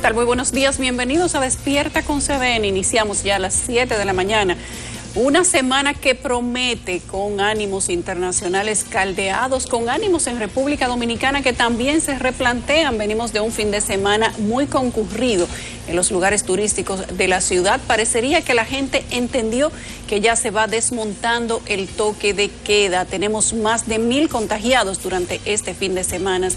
¿Qué tal? Muy buenos días, bienvenidos a Despierta con CDN. Iniciamos ya a las 7 de la mañana. Una semana que promete con ánimos internacionales caldeados, con ánimos en República Dominicana que también se replantean. Venimos de un fin de semana muy concurrido en los lugares turísticos de la ciudad. Parecería que la gente entendió que ya se va desmontando el toque de queda. Tenemos más de 1,000 contagiados durante este fin de semana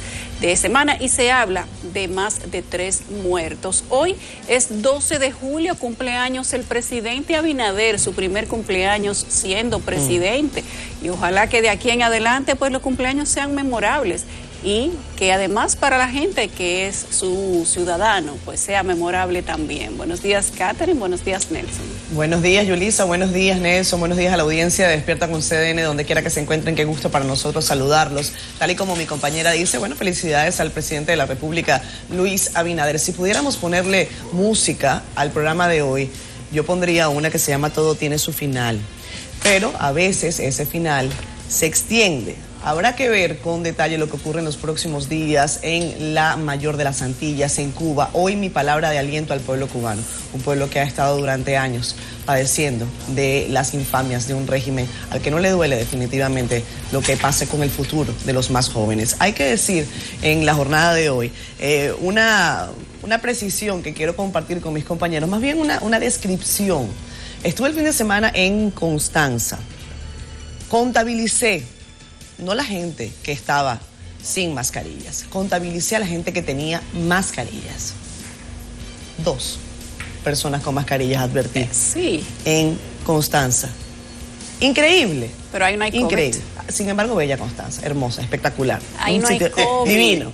y se habla de más de 3 muertos. Hoy es 12 de julio, cumpleaños el presidente Abinader, su primer cumpleaños siendo presidente, y ojalá que de aquí en adelante pues los cumpleaños sean memorables y que además para la gente que es su ciudadano pues sea memorable también. Buenos días, Catherine, buenos días, Nelson. Buenos días, Yulisa, buenos días, Nelson, buenos días a la audiencia de Despierta con CDN, donde quiera que se encuentren, qué gusto para nosotros saludarlos. Tal y como mi compañera dice, bueno, felicidades al presidente de la República, Luis Abinader. Si pudiéramos ponerle música al programa de hoy, yo pondría una que se llama Todo tiene su final, pero a veces ese final se extiende. Habrá que ver con detalle lo que ocurre en los próximos días en la mayor de las Antillas, en Cuba. Hoy mi palabra de aliento al pueblo cubano, un pueblo que ha estado durante años padeciendo de las infamias de un régimen al que no le duele definitivamente lo que pase con el futuro de los más jóvenes. Hay que decir en la jornada de hoy una precisión que quiero compartir con mis compañeros, más bien una descripción. Estuve el fin de semana en Constanza, contabilicé no la gente que estaba sin mascarillas, contabilicé a la gente que tenía mascarillas. 2 personas con mascarillas advertí sí. En Constanza. Increíble. Pero ahí no hay COVID. Increíble. Sin embargo, bella Constanza, hermosa, espectacular. Ahí no hay COVID. Divino.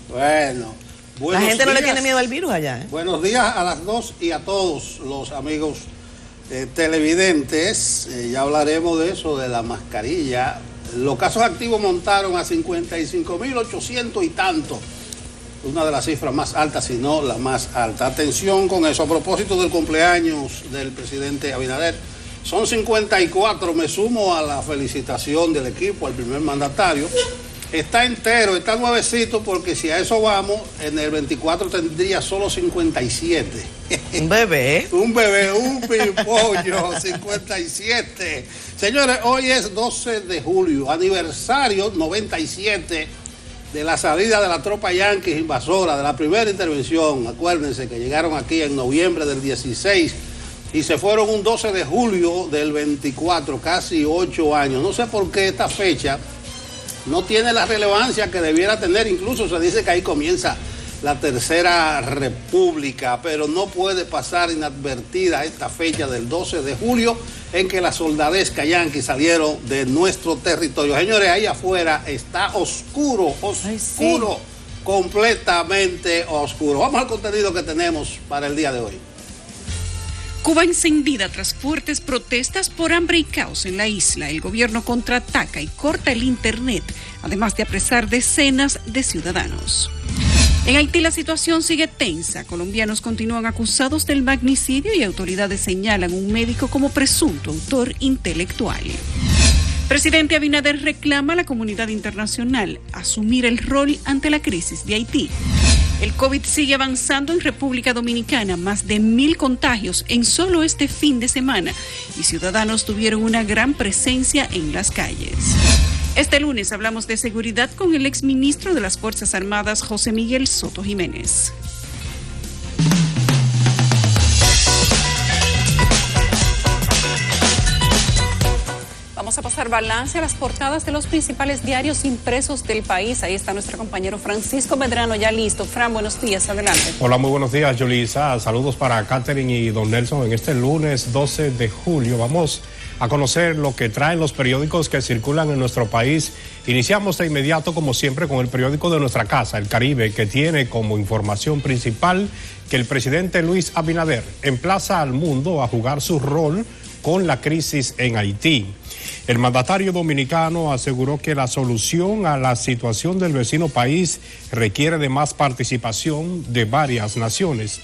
Bueno. La gente no le tiene miedo al virus allá, ¿eh? Buenos días a las dos y a todos los amigos televidentes. Ya hablaremos de eso, de la mascarilla. Los casos activos montaron a 55.800 y tanto. Una de las cifras más altas, si no la más alta. Atención con eso. A propósito del cumpleaños del presidente Abinader, son 54. Me sumo a la felicitación del equipo, al primer mandatario. Está entero, está nuevecito, porque si a eso vamos, en el 24 tendría solo 57. Un bebé. Un bebé, un pimpollo, 57. Señores, hoy es 12 de julio, aniversario 97 de la salida de la tropa yanqui invasora, de la primera intervención. Acuérdense que llegaron aquí en noviembre del 16 y se fueron un 12 de julio del 24, casi 8 años. No sé por qué esta fecha no tiene la relevancia que debiera tener. Incluso se dice que ahí comienza la Tercera República, pero no puede pasar inadvertida esta fecha del 12 de julio en que la soldadesca yanqui salieron de nuestro territorio. Señores, ahí afuera está oscuro, oscuro, completamente oscuro. Vamos al contenido que tenemos para el día de hoy. Cuba encendida tras fuertes protestas por hambre y caos en la isla. El gobierno contraataca y corta el internet, además de apresar decenas de ciudadanos. En Haití la situación sigue tensa. Colombianos continúan acusados del magnicidio y autoridades señalan un médico como presunto autor intelectual. Presidente Abinader reclama a la comunidad internacional asumir el rol ante la crisis de Haití. El COVID sigue avanzando en República Dominicana, más de 1,000 contagios en solo este fin de semana y ciudadanos tuvieron una gran presencia en las calles. Este lunes hablamos de seguridad con el exministro de las Fuerzas Armadas, José Miguel Soto Jiménez. Vamos a pasar balance a las portadas de los principales diarios impresos del país. Ahí está nuestro compañero Francisco Medrano ya listo. Fran, buenos días, adelante. Hola, muy buenos días, Yulisa. Saludos para Catherine y don Nelson. En este lunes 12 de julio vamos a conocer lo que traen los periódicos que circulan en nuestro país. Iniciamos de inmediato, como siempre, con el periódico de nuestra casa, El Caribe, que tiene como información principal que el presidente Luis Abinader emplaza al mundo a jugar su rol con la crisis en Haití. El mandatario dominicano aseguró que la solución a la situación del vecino país requiere de más participación de varias naciones.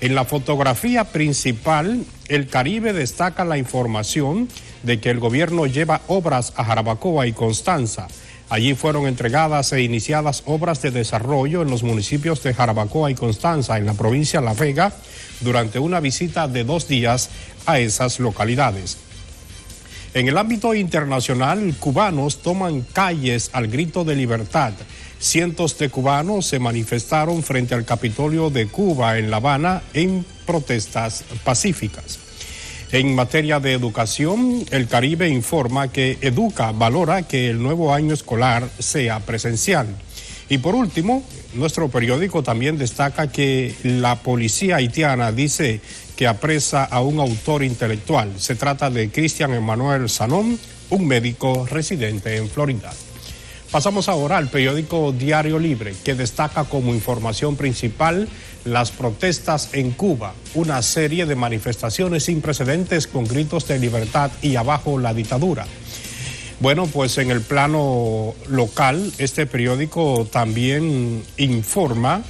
En la fotografía principal, El Caribe destaca la información de que el gobierno lleva obras a Jarabacoa y Constanza. Allí fueron entregadas e iniciadas obras de desarrollo en los municipios de Jarabacoa y Constanza, en la provincia de La Vega, durante una visita de 2 días a esas localidades. En el ámbito internacional, cubanos toman calles al grito de libertad. Cientos de cubanos se manifestaron frente al Capitolio de Cuba en La Habana en protestas pacíficas. En materia de educación, el Caribe informa que Educa valora que el nuevo año escolar sea presencial. Y por último, nuestro periódico también destaca que la policía haitiana dice que apresa a un autor intelectual. Se trata de Cristian Emanuel Sanón, un médico residente en Florida. Pasamos ahora al periódico Diario Libre, que destaca como información principal las protestas en Cuba, una serie de manifestaciones sin precedentes con gritos de libertad y abajo la dictadura. Bueno, pues en el plano local, este periódico también informa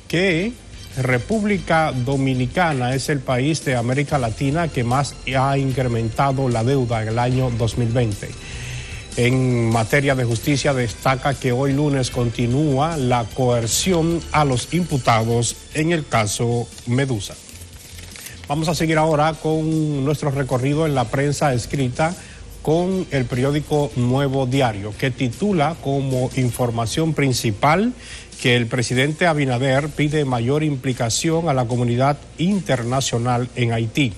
que República Dominicana es el país de América Latina que más ha incrementado la deuda en el año 2020. En materia de justicia destaca que hoy lunes continúa la coerción a los imputados en el caso Medusa. Vamos a seguir ahora con nuestro recorrido en la prensa escrita con el periódico Nuevo Diario, que titula como información principal que el presidente Abinader pide mayor implicación a la comunidad internacional en Haití.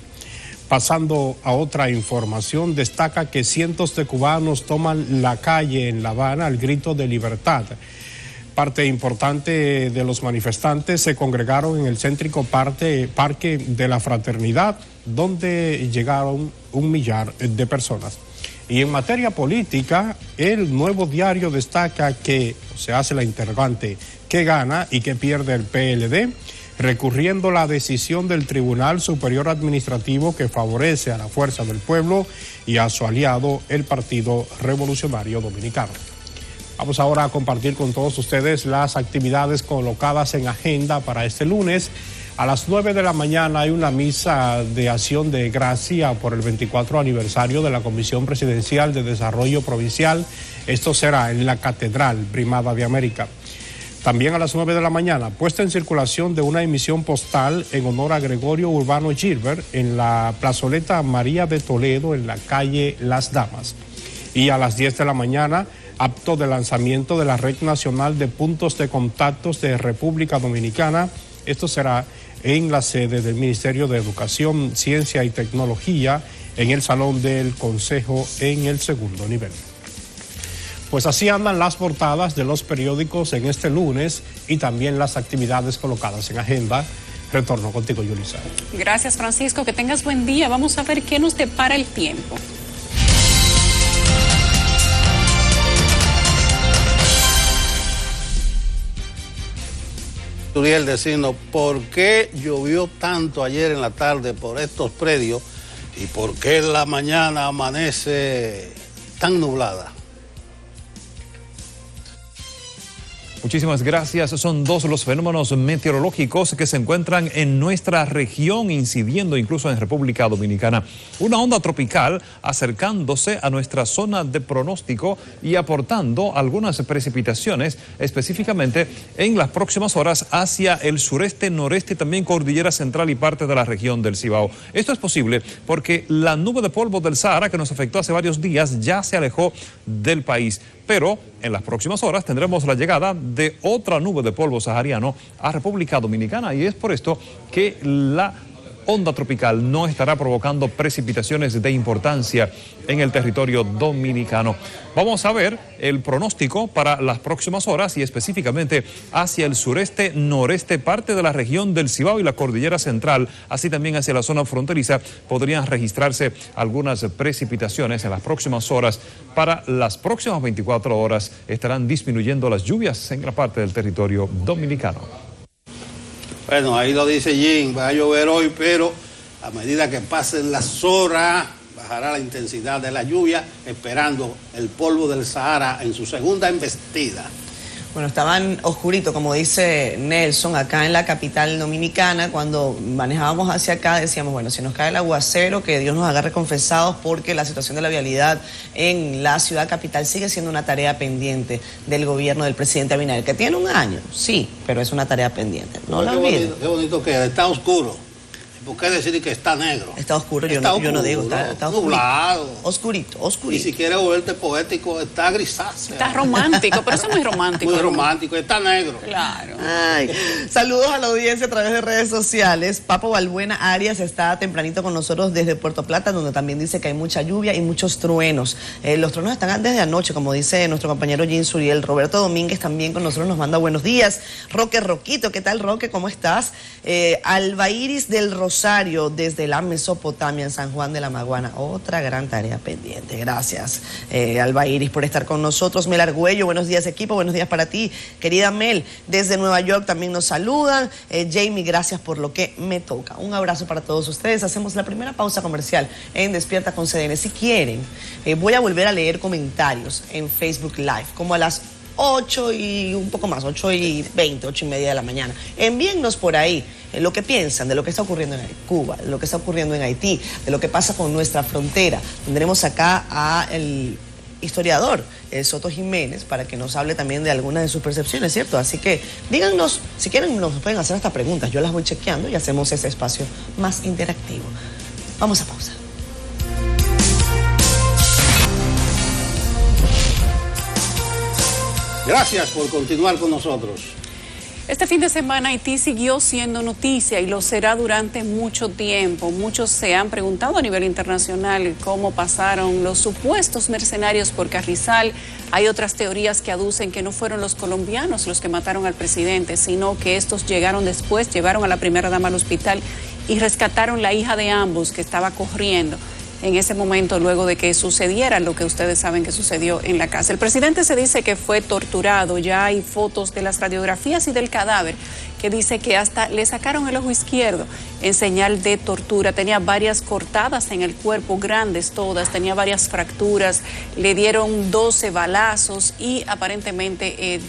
Pasando a otra información, destaca que cientos de cubanos toman la calle en La Habana al grito de libertad. Parte importante de los manifestantes se congregaron en el céntrico Parque de la Fraternidad, donde llegaron 1 millar de personas. Y en materia política, el Nuevo Diario destaca que se hace la interrogante, ¿qué gana y qué pierde el PLD? Recurriendo la decisión del Tribunal Superior Administrativo que favorece a la Fuerza del Pueblo y a su aliado, el Partido Revolucionario Dominicano. Vamos ahora a compartir con todos ustedes las actividades colocadas en agenda para este lunes. A las 9 de la mañana hay una misa de acción de gracia por el 24 aniversario de la Comisión Presidencial de Desarrollo Provincial. Esto será en la Catedral Primada de América. También a las 9 de la mañana, puesta en circulación de una emisión postal en honor a Gregorio Urbano Gilbert en la plazoleta María de Toledo en la calle Las Damas. Y a las 10 de la mañana, acto de lanzamiento de la Red Nacional de Puntos de Contactos de República Dominicana. Esto será en la sede del Ministerio de Educación, Ciencia y Tecnología, en el Salón del Consejo en el segundo nivel. Pues así andan las portadas de los periódicos en este lunes y también las actividades colocadas en agenda. Retorno contigo, Yulisa. Gracias, Francisco. Que tengas buen día. Vamos a ver qué nos depara el tiempo. Uriel, decirnos por qué llovió tanto ayer en la tarde por estos predios y por qué en la mañana amanece tan nublada. Muchísimas gracias. Son 2 los fenómenos meteorológicos que se encuentran en nuestra región, incidiendo incluso en República Dominicana. Una onda tropical acercándose a nuestra zona de pronóstico y aportando algunas precipitaciones, específicamente en las próximas horas hacia el sureste, noreste, también cordillera central y parte de la región del Cibao. Esto es posible porque la nube de polvo del Sahara que nos afectó hace varios días ya se alejó del país. Pero en las próximas horas tendremos la llegada de otra nube de polvo sahariano a República Dominicana y es por esto que la onda tropical no estará provocando precipitaciones de importancia en el territorio dominicano. Vamos a ver el pronóstico para las próximas horas y específicamente hacia el sureste, noreste, parte de la región del Cibao y la cordillera central, así también hacia la zona fronteriza, podrían registrarse algunas precipitaciones en las próximas horas. Para las próximas 24 horas estarán disminuyendo las lluvias en gran parte del territorio dominicano. Bueno, ahí lo dice Jim, va a llover hoy, pero a medida que pasen las horas, bajará la intensidad de la lluvia, esperando el polvo del Sahara en su segunda embestida. Bueno, estaban oscuritos, como dice Nelson, acá en la capital dominicana. Cuando manejábamos hacia acá decíamos, bueno, si nos cae el aguacero, que Dios nos agarre confesados, porque la situación de la vialidad en la ciudad capital sigue siendo una tarea pendiente del gobierno del presidente Abinader, que tiene un año, sí, pero es una tarea pendiente. No la olviden. Qué bonito queda, está oscuro. ¿Por qué decir que está negro? Está oscuro, yo no digo, está nublado. Oscurito. Y si quieres volverte poético, está grisáceo. Está romántico, pero eso es muy romántico. Muy romántico, está negro. Claro. Ay, saludos a la audiencia a través de redes sociales. Papo Balbuena Arias está tempranito con nosotros desde Puerto Plata, donde también dice que hay mucha lluvia y muchos truenos. Los truenos están desde anoche, como dice nuestro compañero Jean Suriel. Roberto Domínguez también con nosotros nos manda buenos días. Roque Roquito, ¿qué tal, Roque? ¿Cómo estás? Alba Iris del Rosario, desde la Mesopotamia, en San Juan de la Maguana. Otra gran tarea pendiente. Gracias, Alba Iris, por estar con nosotros. Mel Argüello, buenos días, equipo. Buenos días para ti, querida Mel. Desde Nueva York también nos saludan. Jamie, gracias por lo que me toca. Un abrazo para todos ustedes. Hacemos la primera pausa comercial en Despierta con CDN. Si quieren, voy a volver a leer comentarios en Facebook Live, como a las 8 y un poco más, 8:20, 8:30 de la mañana. Envíennos por ahí lo que piensan de lo que está ocurriendo en Cuba, de lo que está ocurriendo en Haití, de lo que pasa con nuestra frontera. Tendremos acá al historiador Soto Jiménez para que nos hable también de algunas de sus percepciones, ¿cierto? Así que díganos, si quieren nos pueden hacer estas preguntas, yo las voy chequeando y hacemos ese espacio más interactivo. Vamos a pausa. Gracias por continuar con nosotros. Este fin de semana Haití siguió siendo noticia y lo será durante mucho tiempo. Muchos se han preguntado a nivel internacional cómo pasaron los supuestos mercenarios por Carrizal. Hay otras teorías que aducen que no fueron los colombianos los que mataron al presidente, sino que estos llegaron después, llevaron a la primera dama al hospital y rescataron la hija de ambos que estaba corriendo en ese momento, luego de que sucediera lo que ustedes saben que sucedió en la casa. El presidente se dice que fue torturado. Ya hay fotos de las radiografías y del cadáver que dice que hasta le sacaron el ojo izquierdo en señal de tortura. Tenía varias cortadas en el cuerpo, grandes todas, tenía varias fracturas, le dieron 12 balazos y aparentemente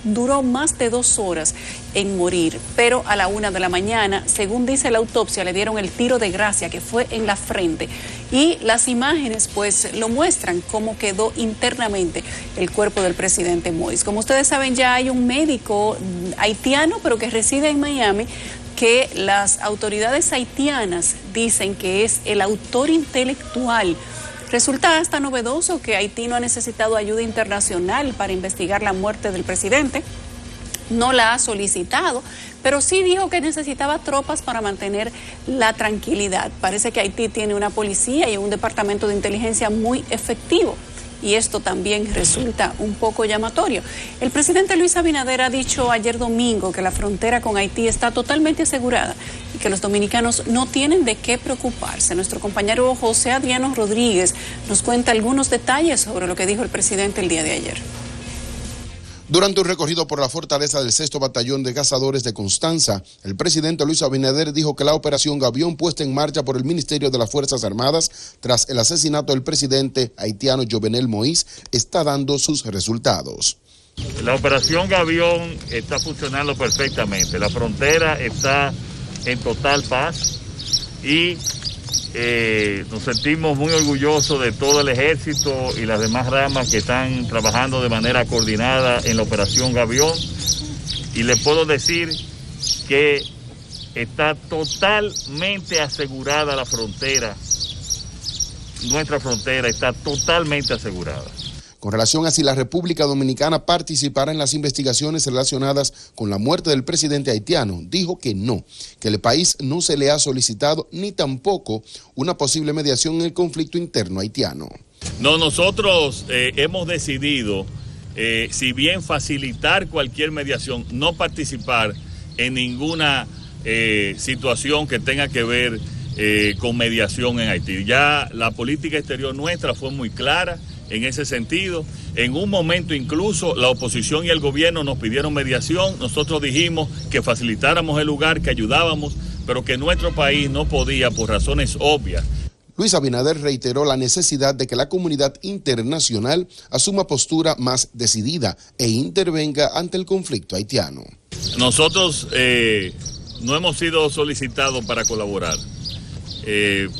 duró más de 2 horas en morir, pero a la 1 de la mañana, según dice la autopsia, le dieron el tiro de gracia, que fue en la frente, y las imágenes pues lo muestran cómo quedó internamente el cuerpo del presidente Moïse. Como ustedes saben, ya hay un médico haitiano, pero que reside en Miami, que las autoridades haitianas dicen que es el autor intelectual. Resulta hasta novedoso que Haití no ha necesitado ayuda internacional para investigar la muerte del presidente. No la ha solicitado, pero sí dijo que necesitaba tropas para mantener la tranquilidad. Parece que Haití tiene una policía y un departamento de inteligencia muy efectivo. Y esto también resulta un poco llamatorio. El presidente Luis Abinader ha dicho ayer domingo que la frontera con Haití está totalmente asegurada y que los dominicanos no tienen de qué preocuparse. Nuestro compañero José Adriano Rodríguez nos cuenta algunos detalles sobre lo que dijo el presidente el día de ayer. Durante un recorrido por la fortaleza del 6º Batallón de Cazadores de Constanza, el presidente Luis Abinader dijo que la operación Gavión puesta en marcha por el Ministerio de las Fuerzas Armadas tras el asesinato del presidente haitiano Jovenel Moïse está dando sus resultados. La operación Gavión está funcionando perfectamente, la frontera está en total paz y nos sentimos muy orgullosos de todo el ejército y las demás ramas que están trabajando de manera coordinada en la operación Gavión, y le puedo decir que está totalmente asegurada la frontera, nuestra frontera está totalmente asegurada. Con relación a si la República Dominicana participará en las investigaciones relacionadas con la muerte del presidente haitiano, dijo que no, que el país no se le ha solicitado ni tampoco una posible mediación en el conflicto interno haitiano. No, nosotros hemos decidido, si bien facilitar cualquier mediación, no participar en ninguna situación que tenga que ver con mediación en Haití. Ya la política exterior nuestra fue muy clara en ese sentido. En un momento incluso la oposición y el gobierno nos pidieron mediación, nosotros dijimos que facilitáramos el lugar, que ayudábamos, pero que nuestro país no podía por razones obvias. Luis Abinader reiteró la necesidad de que la comunidad internacional asuma postura más decidida e intervenga ante el conflicto haitiano. Nosotros no hemos sido solicitados para colaborar,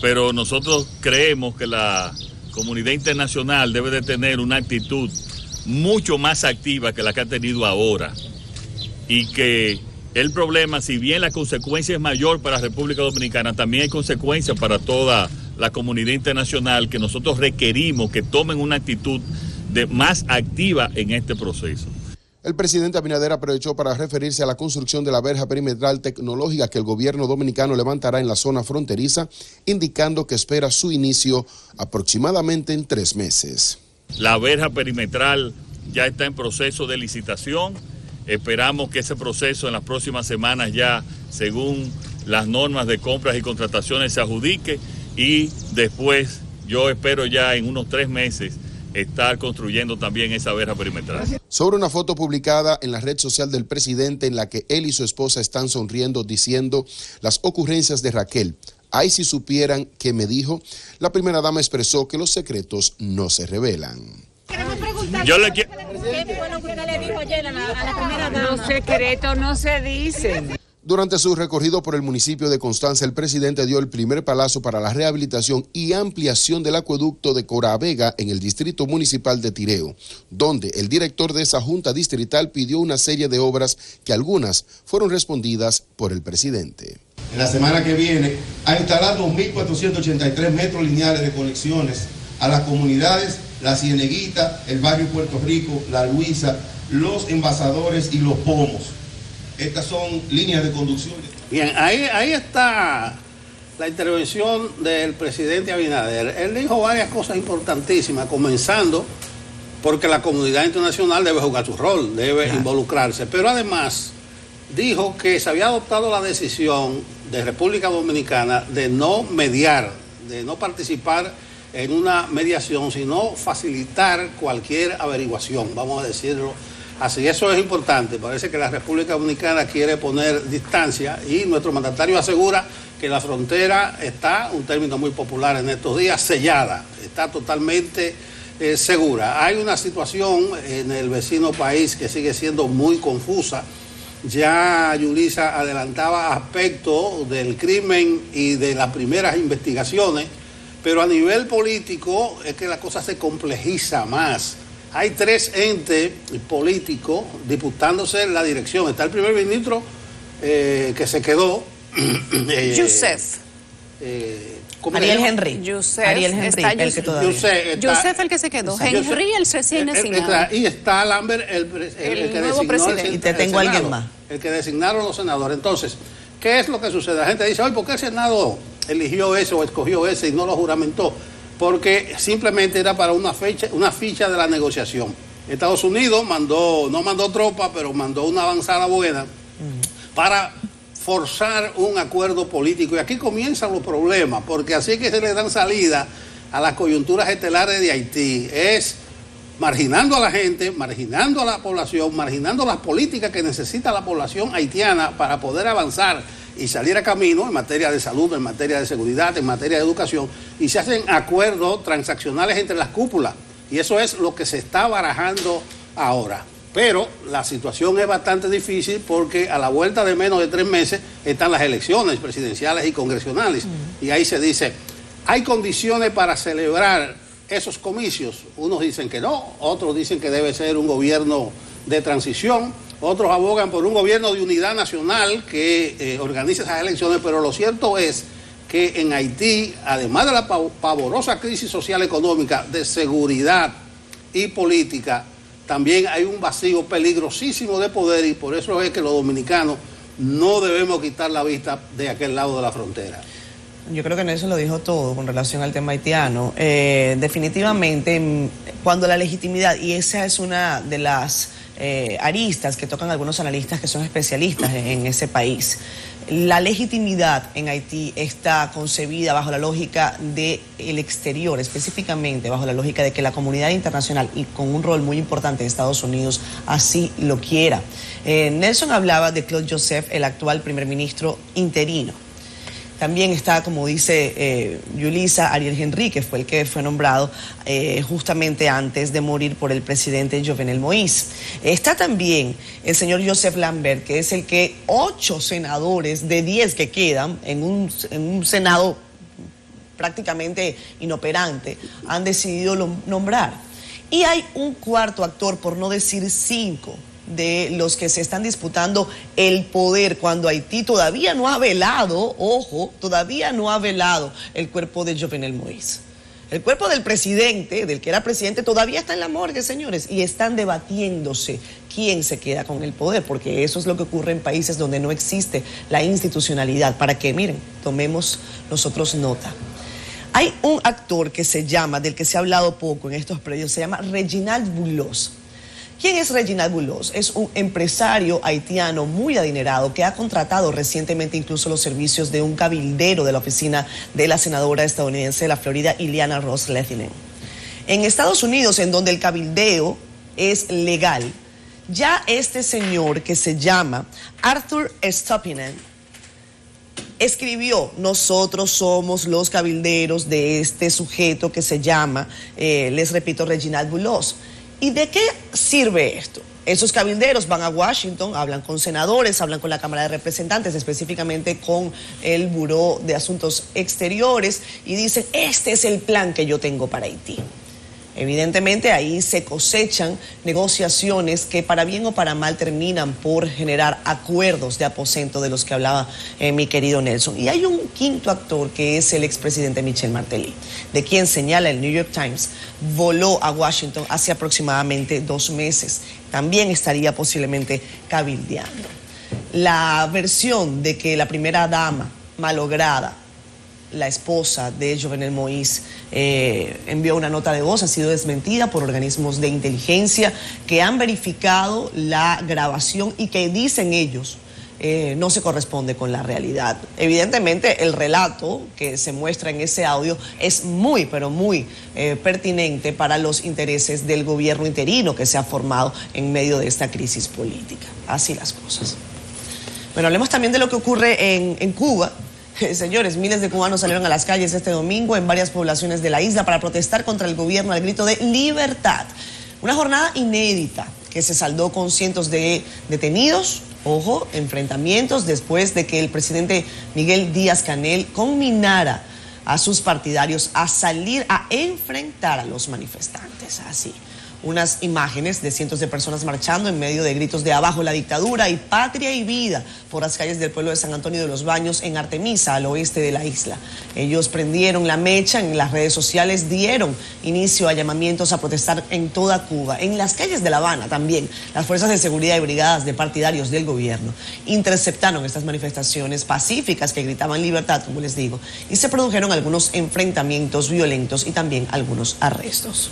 pero nosotros creemos que la comunidad internacional debe de tener una actitud mucho más activa que la que ha tenido ahora, y que el problema, si bien la consecuencia es mayor para la República Dominicana, también hay consecuencias para toda la comunidad internacional, que nosotros requerimos que tomen una actitud más activa en este proceso. El presidente Abinader aprovechó para referirse a la construcción de la verja perimetral tecnológica que el gobierno dominicano levantará en la zona fronteriza, indicando que espera su inicio aproximadamente en 3 meses. La verja perimetral ya está en proceso de licitación. Esperamos que ese proceso en las próximas semanas ya, según las normas de compras y contrataciones, se adjudique, y después yo espero ya en unos 3 meses estar construyendo también esa verja perimetral. Sobre una foto publicada en la red social del presidente en la que él y su esposa están sonriendo diciendo las ocurrencias de Raquel. Ay, si supieran qué me dijo, la primera dama expresó que los secretos no se revelan. Yo le quiero... ¿Qué fue lo que usted le dijo ayer a la primera dama? Los secretos no se dicen. Durante su recorrido por el municipio de Constanza, el presidente dio el primer palazo para la rehabilitación y ampliación del acueducto de Coravega en el distrito municipal de Tireo, donde el director de esa junta distrital pidió una serie de obras que algunas fueron respondidas por el presidente. En la semana que viene, a instalar 2.483 metros lineales de conexiones a las comunidades La Cieneguita, el barrio Puerto Rico, La Luisa, Los Envasadores y Los Pomos. Estas son líneas de conducción. Bien, ahí está la intervención del presidente Abinader. Él dijo varias cosas importantísimas, comenzando porque la comunidad internacional debe jugar su rol, debe involucrarse, pero además dijo que se había adoptado la decisión de República Dominicana de no mediar, de no participar en una mediación, sino facilitar cualquier averiguación, vamos a decirlo así. Eso es importante. Parece que la República Dominicana quiere poner distancia, y nuestro mandatario asegura que la frontera está, un término muy popular en estos días, sellada, está totalmente segura. Hay una situación en el vecino país que sigue siendo muy confusa. Ya Yulisa adelantaba aspectos del crimen y de las primeras investigaciones, pero a nivel político es que la cosa se complejiza más. Hay 3 entes políticos disputándose la dirección. Está el primer ministro que se quedó. Yusef. Ariel Henry. Yusef. Ariel Henry, Yusef el que se quedó. Henry el recién designado. Y está Lambert el que nuevo presidente. Y te tengo a alguien más. El que designaron los senadores. Entonces, ¿qué es lo que sucede? La gente dice, oye, ¿por qué el Senado eligió ese o escogió ese y no lo juramentó? Porque simplemente era para una ficha de la negociación. Estados Unidos no mandó tropas, pero mandó una avanzada buena para forzar un acuerdo político. Y aquí comienzan los problemas, porque así es que se le dan salida a las coyunturas estelares de Haití. Es marginando a la gente, marginando a la población, marginando las políticas que necesita la población haitiana para poder avanzar y salir a camino en materia de salud, en materia de seguridad, en materia de educación, y se hacen acuerdos transaccionales entre las cúpulas, y eso es lo que se está barajando ahora. Pero la situación es bastante difícil porque a la vuelta de menos de 3 meses están las elecciones presidenciales y congresionales, y ahí se dice, ¿hay condiciones para celebrar esos comicios? Unos dicen que no, otros dicen que debe ser un gobierno de transición, otros abogan por un gobierno de unidad nacional que organice esas elecciones, pero lo cierto es que en Haití, además de la pavorosa crisis social económica, de seguridad y política, también hay un vacío peligrosísimo de poder, y por eso es que los dominicanos no debemos quitar la vista de aquel lado de la frontera. Yo creo que Nelson lo dijo todo con relación al tema haitiano. Definitivamente, cuando la legitimidad, y esa es una de las aristas que tocan algunos analistas que son especialistas en ese país, la legitimidad en Haití está concebida bajo la lógica del exterior, específicamente bajo la lógica de que la comunidad internacional, y con un rol muy importante de Estados Unidos, así lo quiera. Nelson hablaba de Claude Joseph, el actual primer ministro interino. También está, como dice Yulisa, Ariel Henry, que fue el que fue nombrado justamente antes de morir por el presidente Jovenel Moïse. Está también el señor Joseph Lambert, que es el que 8 senadores de 10 que quedan en un Senado prácticamente inoperante han decidido nombrar. Y hay un cuarto actor, por no decir 5, de los que se están disputando el poder cuando Haití todavía no ha velado, ojo, todavía no ha velado el cuerpo de Jovenel Moïse. El cuerpo del presidente, del que era presidente, todavía está en la morgue, señores, y están debatiéndose quién se queda con el poder, porque eso es lo que ocurre en países donde no existe la institucionalidad, para que, miren, tomemos nosotros nota. Hay un actor que se llama, del que se ha hablado poco en estos predios, se llama Reginald Boulos. ¿Quién es Reginald Boulos? Es un empresario haitiano muy adinerado que ha contratado recientemente incluso los servicios de un cabildero de la oficina de la senadora estadounidense de la Florida, Ileana Ros-Lehtinen. En Estados Unidos, en donde el cabildeo es legal, ya este señor que se llama Arthur Stoppinen escribió: nosotros somos los cabilderos de este sujeto que se llama, les repito, Reginald Boulos. ¿Y de qué sirve esto? Esos cabilderos van a Washington, hablan con senadores, hablan con la Cámara de Representantes, específicamente con el Buró de Asuntos Exteriores, y dicen: este es el plan que yo tengo para Haití. Evidentemente ahí se cosechan negociaciones que para bien o para mal terminan por generar acuerdos de aposento de los que hablaba mi querido Nelson. Y hay un quinto actor que es el expresidente Michel Martelly, de quien señala el New York Times, voló a Washington hace aproximadamente 2 meses. También estaría posiblemente cabildeando. La versión de que la primera dama malograda, la esposa de Jovenel Moïse, envió una nota de voz, ha sido desmentida por organismos de inteligencia que han verificado la grabación y que dicen ellos no se corresponde con la realidad. Evidentemente el relato que se muestra en ese audio es muy, pero muy pertinente para los intereses del gobierno interino que se ha formado en medio de esta crisis política. Así las cosas. Bueno, hablemos también de lo que ocurre en Cuba. Señores, miles de cubanos salieron a las calles este domingo en varias poblaciones de la isla para protestar contra el gobierno al grito de libertad. Una jornada inédita que se saldó con cientos de detenidos, ojo, enfrentamientos después de que el presidente Miguel Díaz-Canel conminara a sus partidarios a salir a enfrentar a los manifestantes. Así, unas imágenes de cientos de personas marchando en medio de gritos de abajo la dictadura y patria y vida por las calles del pueblo de San Antonio de los Baños en Artemisa, al oeste de la isla. Ellos prendieron la mecha en las redes sociales, dieron inicio a llamamientos a protestar en toda Cuba. En las calles de La Habana también, las fuerzas de seguridad y brigadas de partidarios del gobierno interceptaron estas manifestaciones pacíficas que gritaban libertad, como les digo, y se produjeron algunos enfrentamientos violentos y también algunos arrestos.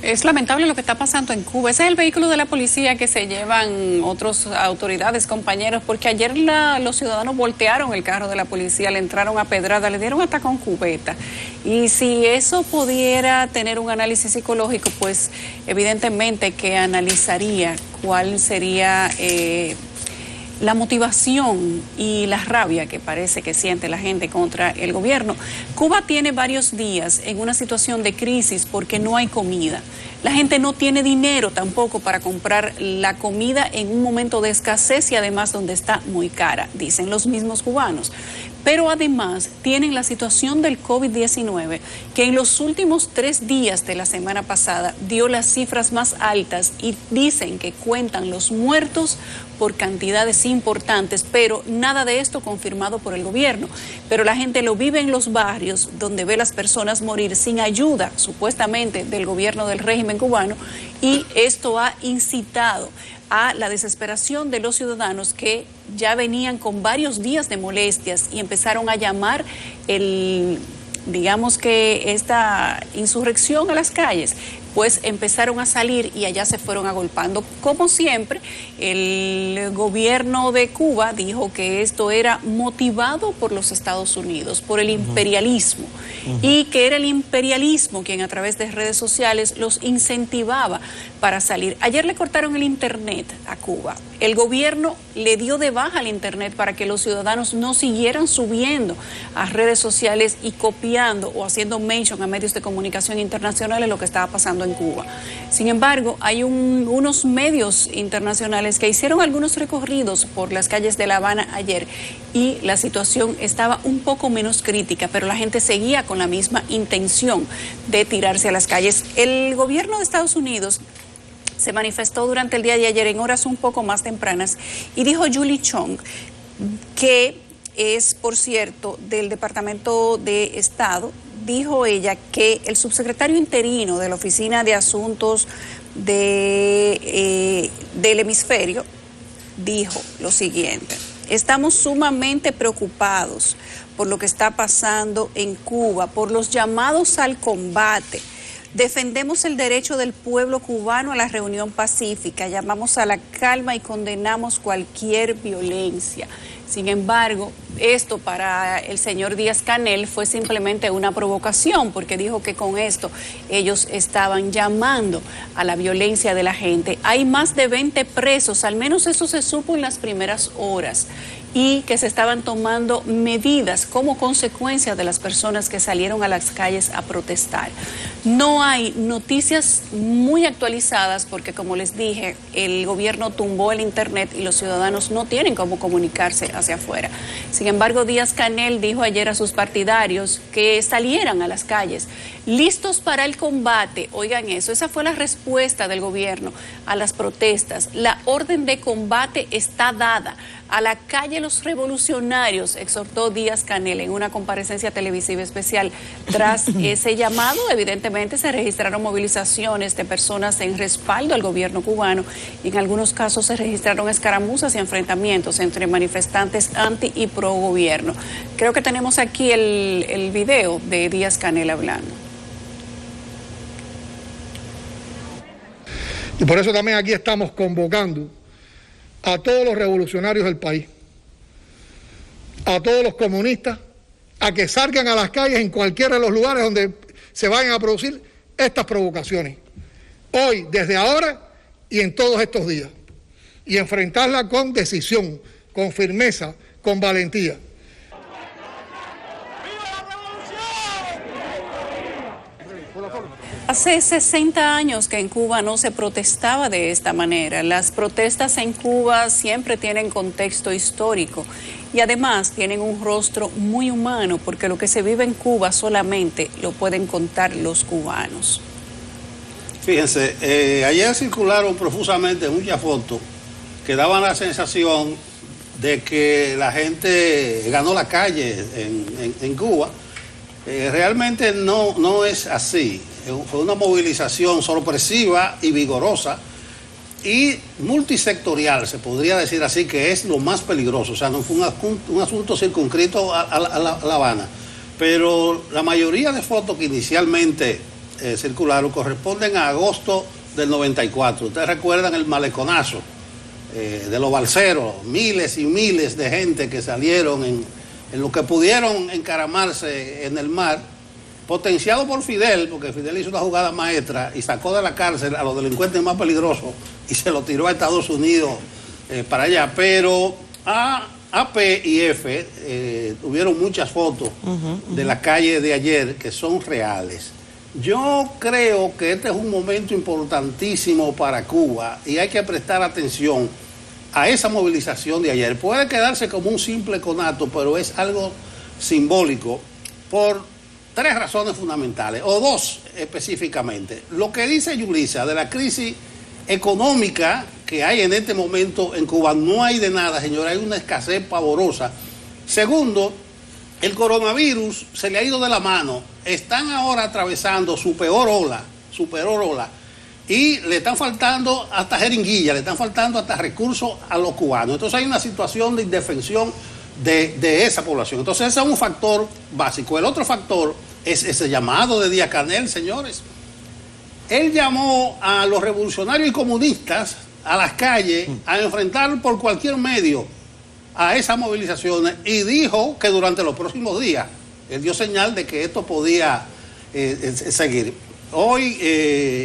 Es lamentable lo que está pasando en Cuba. Ese es el vehículo de la policía que se llevan otras autoridades, compañeros, porque ayer los ciudadanos voltearon el carro de la policía, le entraron a pedrada, le dieron hasta con cubeta. Y si eso pudiera tener un análisis psicológico, pues evidentemente que analizaría cuál sería la motivación y la rabia que parece que siente la gente contra el gobierno. Cuba tiene varios días en una situación de crisis porque no hay comida. La gente no tiene dinero tampoco para comprar la comida en un momento de escasez y además donde está muy cara, dicen los mismos cubanos. Pero además tienen la situación del COVID-19, que en los últimos 3 días de la semana pasada dio las cifras más altas y dicen que cuentan los muertos por cantidades importantes, pero nada de esto confirmado por el gobierno. Pero la gente lo vive en los barrios donde ve las personas morir sin ayuda, supuestamente, del gobierno del régimen cubano, y esto ha incitado a la desesperación de los ciudadanos que ya venían con varios días de molestias y empezaron a llamar digamos que esta insurrección a las calles, pues empezaron a salir y allá se fueron agolpando. Como siempre, el gobierno de Cuba dijo que esto era motivado por los Estados Unidos, por el imperialismo, y que era el imperialismo quien a través de redes sociales los incentivaba para salir. Ayer le cortaron el internet a Cuba El gobierno le dio de baja al internet para que los ciudadanos no siguieran subiendo a redes sociales y copiando o haciendo mention a medios de comunicación internacionales lo que estaba pasando en Cuba. Sin embargo, hay unos medios internacionales que hicieron algunos recorridos por las calles de La Habana ayer y la situación estaba un poco menos crítica, pero la gente seguía con la misma intención de tirarse a las calles. El gobierno de Estados Unidos se manifestó durante el día de ayer en horas un poco más tempranas y dijo Julie Chong, que es, por cierto, del Departamento de Estado, dijo ella que el subsecretario interino de la Oficina de Asuntos del Hemisferio dijo lo siguiente: estamos sumamente preocupados por lo que está pasando en Cuba, por los llamados al combate. Defendemos el derecho del pueblo cubano a la reunión pacífica, llamamos a la calma y condenamos cualquier violencia. Sin embargo, esto para el señor Díaz-Canel fue simplemente una provocación, porque dijo que con esto ellos estaban llamando a la violencia de la gente. Hay más de 20 presos, al menos eso se supo en las primeras horas, y que se estaban tomando medidas como consecuencia de las personas que salieron a las calles a protestar. No hay noticias muy actualizadas porque, como les dije, el gobierno tumbó el internet y los ciudadanos no tienen cómo comunicarse hacia afuera. Sin embargo, Díaz-Canel dijo ayer a sus partidarios que salieran a las calles, listos para el combate. Oigan eso, esa fue la respuesta del gobierno a las protestas. La orden de combate está dada. A la calle los revolucionarios, exhortó Díaz-Canel en una comparecencia televisiva especial. Tras ese llamado, evidentemente se registraron movilizaciones de personas en respaldo al gobierno cubano y en algunos casos se registraron escaramuzas y enfrentamientos entre manifestantes anti y pro gobierno. Creo que tenemos aquí el video de Díaz-Canel hablando. Y por eso también aquí estamos convocando a todos los revolucionarios del país, a todos los comunistas, a que salgan a las calles en cualquiera de los lugares donde se vayan a producir estas provocaciones. Hoy, desde ahora y en todos estos días. Y enfrentarla con decisión, con firmeza, con valentía. Hace 60 años que en Cuba no se protestaba de esta manera. Las protestas en Cuba siempre tienen contexto histórico y además tienen un rostro muy humano, porque lo que se vive en Cuba solamente lo pueden contar los cubanos. Fíjense, ayer circularon profusamente muchas fotos que daban la sensación de que la gente ganó la calle en Cuba. Realmente no es así. Fue una movilización sorpresiva y vigorosa y multisectorial, se podría decir así, que es lo más peligroso. O sea, no fue un asunto circunscrito a La Habana. Pero la mayoría de fotos que inicialmente circularon corresponden a agosto del 94. Ustedes recuerdan el maleconazo de los balseros, miles y miles de gente que salieron en lo que pudieron encaramarse en el mar, potenciado por Fidel, porque Fidel hizo una jugada maestra y sacó de la cárcel a los delincuentes más peligrosos y se los tiró a Estados Unidos para allá. Pero AP y F tuvieron muchas fotos de la calle de ayer que son reales. Yo creo que este es un momento importantísimo para Cuba y hay que prestar atención a esa movilización de ayer. Puede quedarse como un simple conato, pero es algo simbólico por 3 razones fundamentales, o 2 específicamente. Lo que dice Yulisa de la crisis económica que hay en este momento en Cuba, no hay de nada, señora, hay una escasez pavorosa. Segundo, el coronavirus se le ha ido de la mano, están ahora atravesando su peor ola, y le están faltando hasta jeringuillas, le están faltando hasta recursos a los cubanos. Entonces hay una situación de indefensión de esa población. Entonces ese es un factor básico. El otro factor es ese llamado de Díaz-Canel, señores. Él llamó a los revolucionarios y comunistas a las calles a enfrentar por cualquier medio a esas movilizaciones y dijo que durante los próximos días él dio señal de que esto podía seguir. Hoy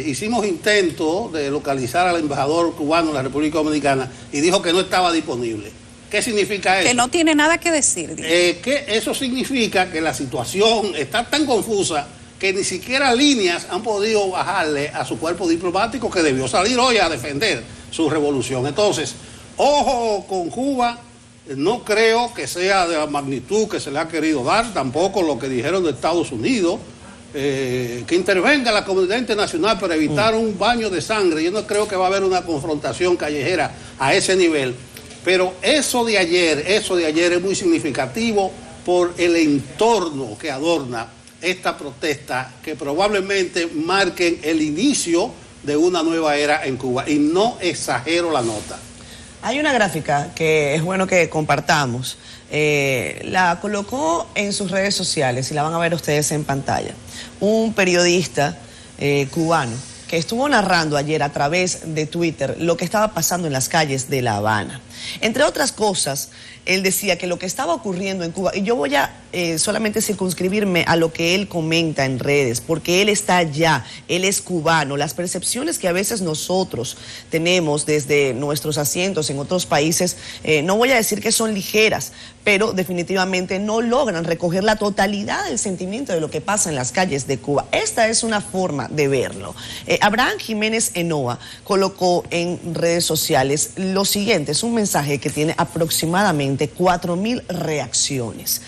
hicimos intento de localizar al embajador cubano en la República Dominicana y dijo que no estaba disponible. ¿Qué significa eso? Que no tiene nada que decir. Que eso significa que la situación está tan confusa que ni siquiera líneas han podido bajarle a su cuerpo diplomático, que debió salir hoy a defender su revolución. Entonces, ojo con Cuba, no creo que sea de la magnitud que se le ha querido dar, tampoco lo que dijeron de Estados Unidos, que intervenga la comunidad internacional para evitar un baño de sangre. Yo no creo que va a haber una confrontación callejera a ese nivel, pero eso de ayer es muy significativo por el entorno que adorna esta protesta, que probablemente marquen el inicio de una nueva era en Cuba, y no exagero la nota. Hay una gráfica que es bueno que compartamos. La colocó en sus redes sociales y la van a ver ustedes en pantalla. Un periodista cubano que estuvo narrando ayer a través de Twitter lo que estaba pasando en las calles de La Habana. Entre otras cosas, él decía que lo que estaba ocurriendo en Cuba, y yo voy a solamente circunscribirme a lo que él comenta en redes, porque él está allá, él es cubano. Las percepciones que a veces nosotros tenemos desde nuestros asientos en otros países, no voy a decir que son ligeras, pero definitivamente no logran recoger la totalidad del sentimiento de lo que pasa en las calles de Cuba. Esta es una forma de verlo. Abraham Jiménez Enoa colocó en redes sociales lo siguiente, es un mensaje que tiene aproximadamente 4.000 reacciones.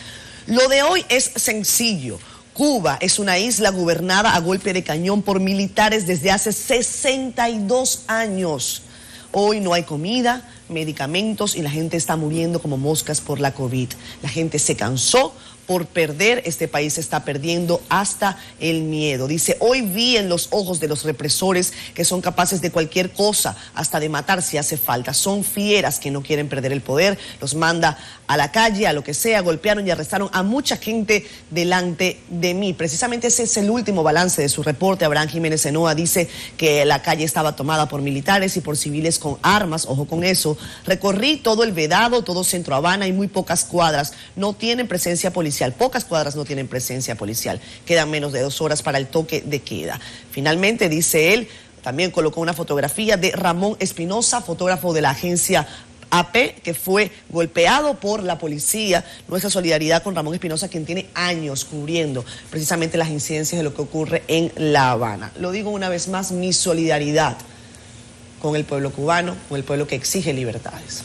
Lo de hoy es sencillo. Cuba es una isla gobernada a golpe de cañón por militares desde hace 62 años. Hoy no hay comida, medicamentos y la gente está muriendo como moscas por la COVID. La gente se cansó por perder, este país está perdiendo hasta el miedo. Dice, hoy vi en los ojos de los represores que son capaces de cualquier cosa, hasta de matar si hace falta. Son fieras que no quieren perder el poder, los manda a la calle, a lo que sea. Golpearon y arrestaron a mucha gente delante de mí. Precisamente ese es el último balance de su reporte. Abraham Jiménez Enoa dice que la calle estaba tomada por militares y por civiles con armas. Ojo con eso. Recorrí todo el Vedado, todo Centro Habana y muy pocas cuadras no tienen presencia policial. Pocas cuadras no tienen presencia policial. Quedan menos de 2 horas para el toque de queda. Finalmente, dice él, también colocó una fotografía de Ramón Espinosa, fotógrafo de la agencia AP, que fue golpeado por la policía. Nuestra solidaridad con Ramón Espinosa, quien tiene años cubriendo precisamente las incidencias de lo que ocurre en La Habana. Lo digo una vez más, mi solidaridad con el pueblo cubano, con el pueblo que exige libertades.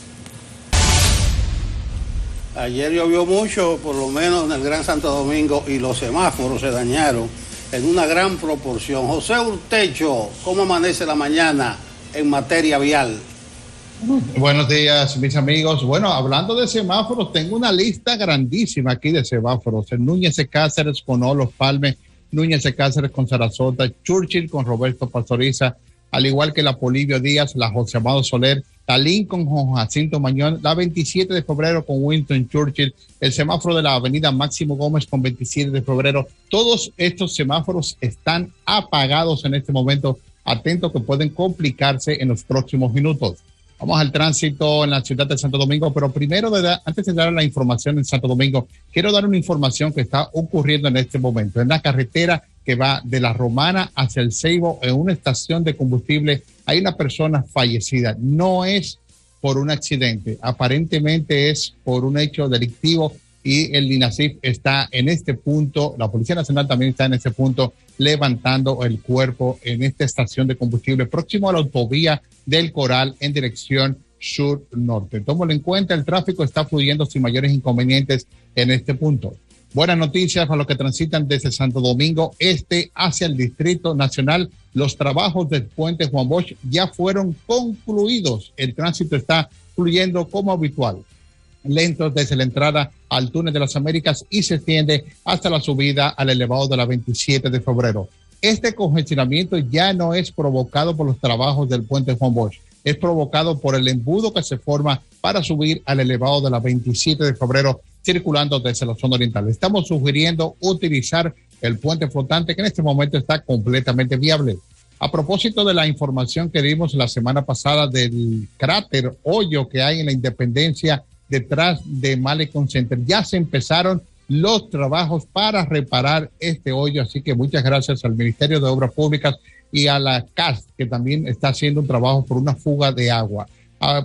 Ayer llovió mucho, por lo menos en el Gran Santo Domingo, y los semáforos se dañaron en una gran proporción. José Urtecho, ¿cómo amanece la mañana en materia vial? Buenos días, mis amigos. Bueno, hablando de semáforos, tengo una lista grandísima aquí de semáforos. El Núñez de Cáceres con Olof Palme, Núñez de Cáceres con Sarasota, Churchill con Roberto Pastoriza, al igual que la Polibio Díaz, la José Amado Soler, la Lincoln con Jacinto Mañón, la 27 de febrero con Winston Churchill, el semáforo de la avenida Máximo Gómez con 27 de febrero. Todos estos semáforos están apagados en este momento. Atentos que pueden complicarse en los próximos minutos. Vamos al tránsito en la ciudad de Santo Domingo, pero primero, antes de dar la información en Santo Domingo, quiero dar una información que está ocurriendo en este momento. En la carretera que va de la Romana hacia el Ceibo, en una estación de combustible, hay una persona fallecida. No es por un accidente, aparentemente es por un hecho delictivo, y el INASIF está en este punto, la Policía Nacional también está en este punto, levantando el cuerpo en esta estación de combustible próximo a la autovía del Coral en dirección sur-norte. Tómalo en cuenta, el tráfico está fluyendo sin mayores inconvenientes en este punto. Buenas noticias para los que transitan desde Santo Domingo Este hacia el Distrito Nacional. Los trabajos del puente Juan Bosch ya fueron concluidos. El tránsito está fluyendo como habitual. Lentos desde la entrada al túnel de las Américas y se extiende hasta la subida al elevado de la 27 de febrero. Este congestionamiento ya no es provocado por los trabajos del puente Juan Bosch, es provocado por el embudo que se forma para subir al elevado de la 27 de febrero circulando desde la zona oriental. Estamos sugiriendo utilizar el puente flotante que en este momento está completamente viable. A propósito de la información que dimos la semana pasada del cráter hoyo que hay en la Independencia detrás de Malecon Center, ya se empezaron los trabajos para reparar este hoyo. Así que muchas gracias al Ministerio de Obras Públicas y a la CAS, que también está haciendo un trabajo por una fuga de agua.